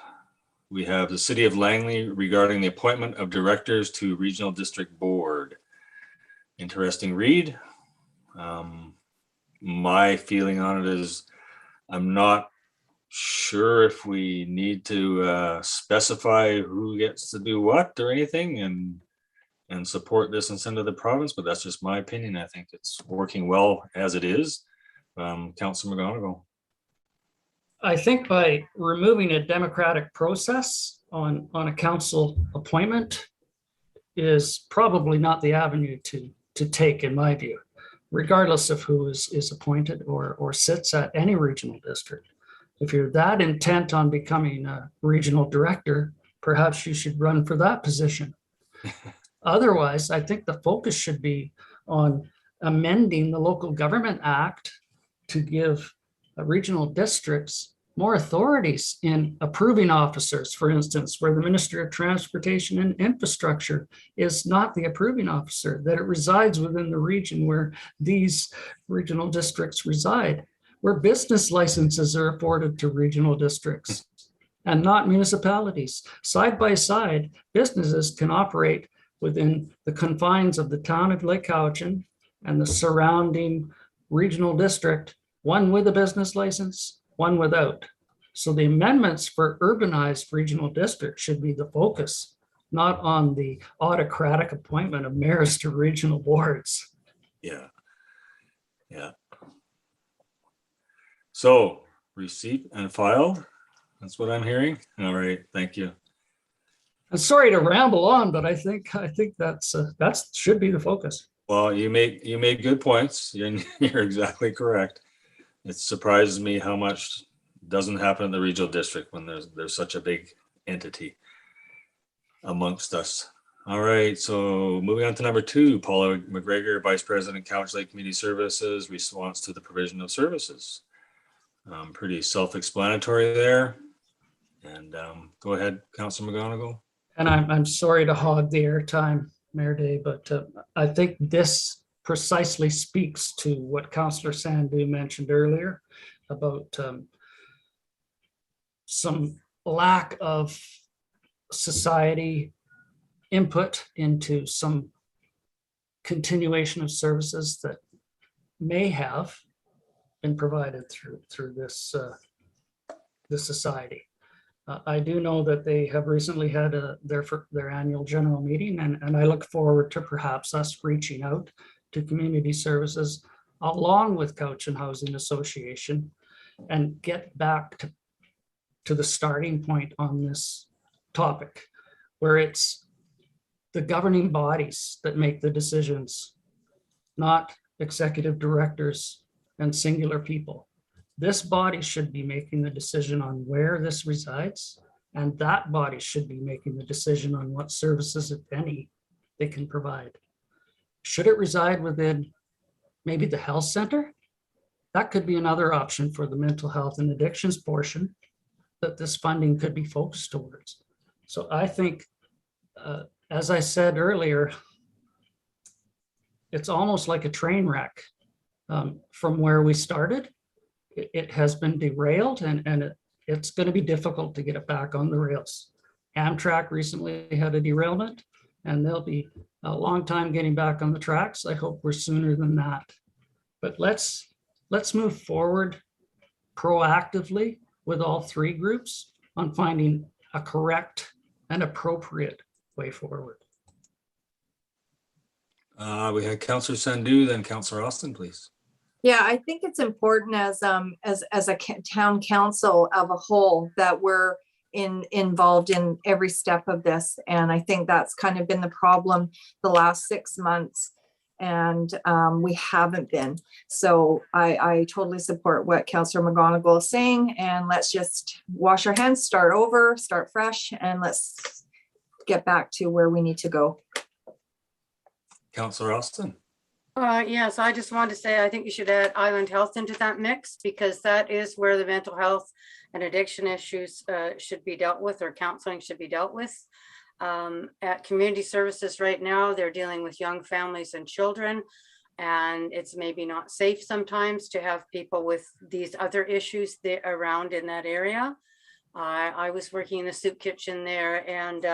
We have the City of Langley regarding the appointment of directors to Regional District Board. Interesting read. My feeling on it is I'm not sure if we need to specify who gets to do what or anything and support this and send to the province, but that's just my opinion. I think it's working well as it is. Councilor McGonigal. I think by removing a democratic process on a council appointment is probably not the avenue to take, in my view, regardless of who is appointed or sits at any regional district. If you're that intent on becoming a regional director, perhaps you should run for that position. Otherwise, I think the focus should be on amending the Local Government Act to give regional districts more authorities in approving officers, for instance, where the Minister of Transportation and Infrastructure is not the approving officer, that it resides within the region where these regional districts reside, where business licenses are afforded to regional districts and not municipalities. Side by side, businesses can operate within the confines of the town of Lake Cowichan and the surrounding regional district, one with a business license, one without. So the amendments for urbanized regional districts should be the focus, not on the autocratic appointment of mayors to regional boards. Yeah. So receipt and file, that's what I'm hearing. All right, thank you. I'm sorry to ramble on, but I think that's that should be the focus. Well, you made good points. You're exactly correct. It surprises me how much doesn't happen in the regional district when there's such a big entity amongst us. All right, so moving on to number 2, Paula McGregor, Vice President, Couch Lake Community Services, response to the provision of services. Pretty self-explanatory there. And go ahead, Councilor McGonigal. And I'm sorry to hog the airtime, Mayor Day, but I think this precisely speaks to what Councillor Sandhu mentioned earlier about some lack of society input into some continuation of services that may have been provided through this society. I do know that they have recently had their annual general meeting, and I look forward to perhaps us reaching out to community services along with Cowichan Housing Association and get back to the starting point on this topic, where it's the governing bodies that make the decisions, not executive directors and singular people. This body should be making the decision on where this resides, and that body should be making the decision on what services, if any, they can provide. Should it reside within maybe the health center? That could be another option for the mental health and addictions portion that this funding could be focused towards. So I think, as I said earlier, it's almost like a train wreck from where we started. It has been derailed and it's going to be difficult to get it back on the rails. Amtrak recently had a derailment and they'll be a long time getting back on the tracks. I hope we're sooner than that. But let's move forward proactively with all 3 groups on finding a correct and appropriate way forward. We had Councillor Sandhu, then Councillor Austin, please. Yeah, I think it's important as a town council of a whole that we're involved in every step of this. And I think that's kind of been the problem the last 6 months. and we haven't been. So I totally support what Councillor McGonigal is saying, and let's just wash our hands, start over, start fresh, and let's get back to where we need to go. Councillor Austin. Yes, I just wanted to say, I think you should add Island Health into that mix, because that is where the mental health and addiction issues should be dealt with, or counseling should be dealt with. At community services right now, they're dealing with young families and children, and it's maybe not safe sometimes to have people with these other issues around in that area. I was working in the soup kitchen there, and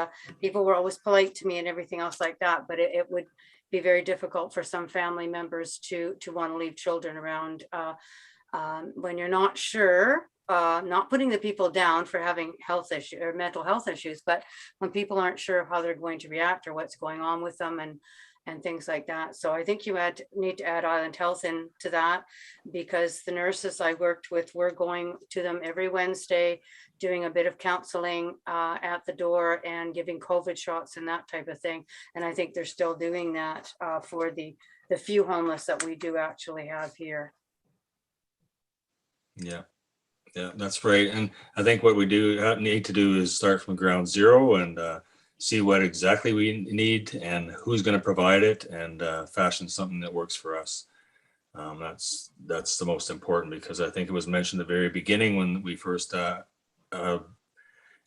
people were always polite to me and everything else like that, but it would be very difficult for some family members to want to leave children around when you're not sure. Not putting the people down for having health issues or mental health issues, but when people aren't sure how they're going to react or what's going on with them and things like that. So I think you need to add Island Health into that, because the nurses I worked with, were going to them every Wednesday, doing a bit of counseling at the door and giving COVID shots and that type of thing. And I think they're still doing that for the few homeless that we do actually have here. Yeah. Yeah, that's right. And I think what we need to do is start from ground zero and see what exactly we need and who's going to provide it, and fashion something that works for us. That's the most important, because I think it was mentioned at the very beginning when we first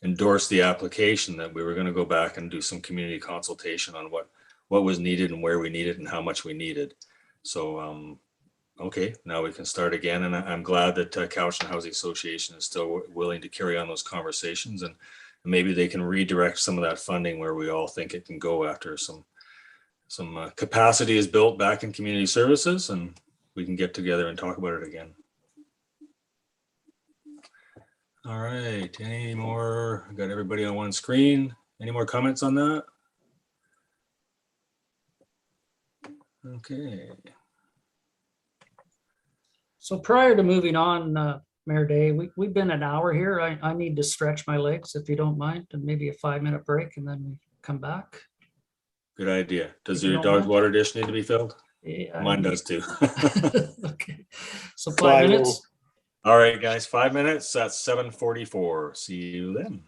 endorsed the application that we were going to go back and do some community consultation on what was needed and where we needed and how much we needed. So okay, now we can start again, and I'm glad that Cowichan Housing Association is still willing to carry on those conversations, and maybe they can redirect some of that funding where we all think it can go after some capacity is built back in community services, and we can get together and talk about it again. All right, any more? I got everybody on one screen. Any more comments on that? Okay. So prior to moving on, Mayor Day, we've been an hour here. I need to stretch my legs, if you don't mind, and maybe a 5-minute break, and then we come back. Good idea. Does If you your don't dog's mind. water dish need to be filled? Yeah, Mine does too. Okay, so 5 minutes. All right, guys, 5 minutes. That's 7:44. See you then.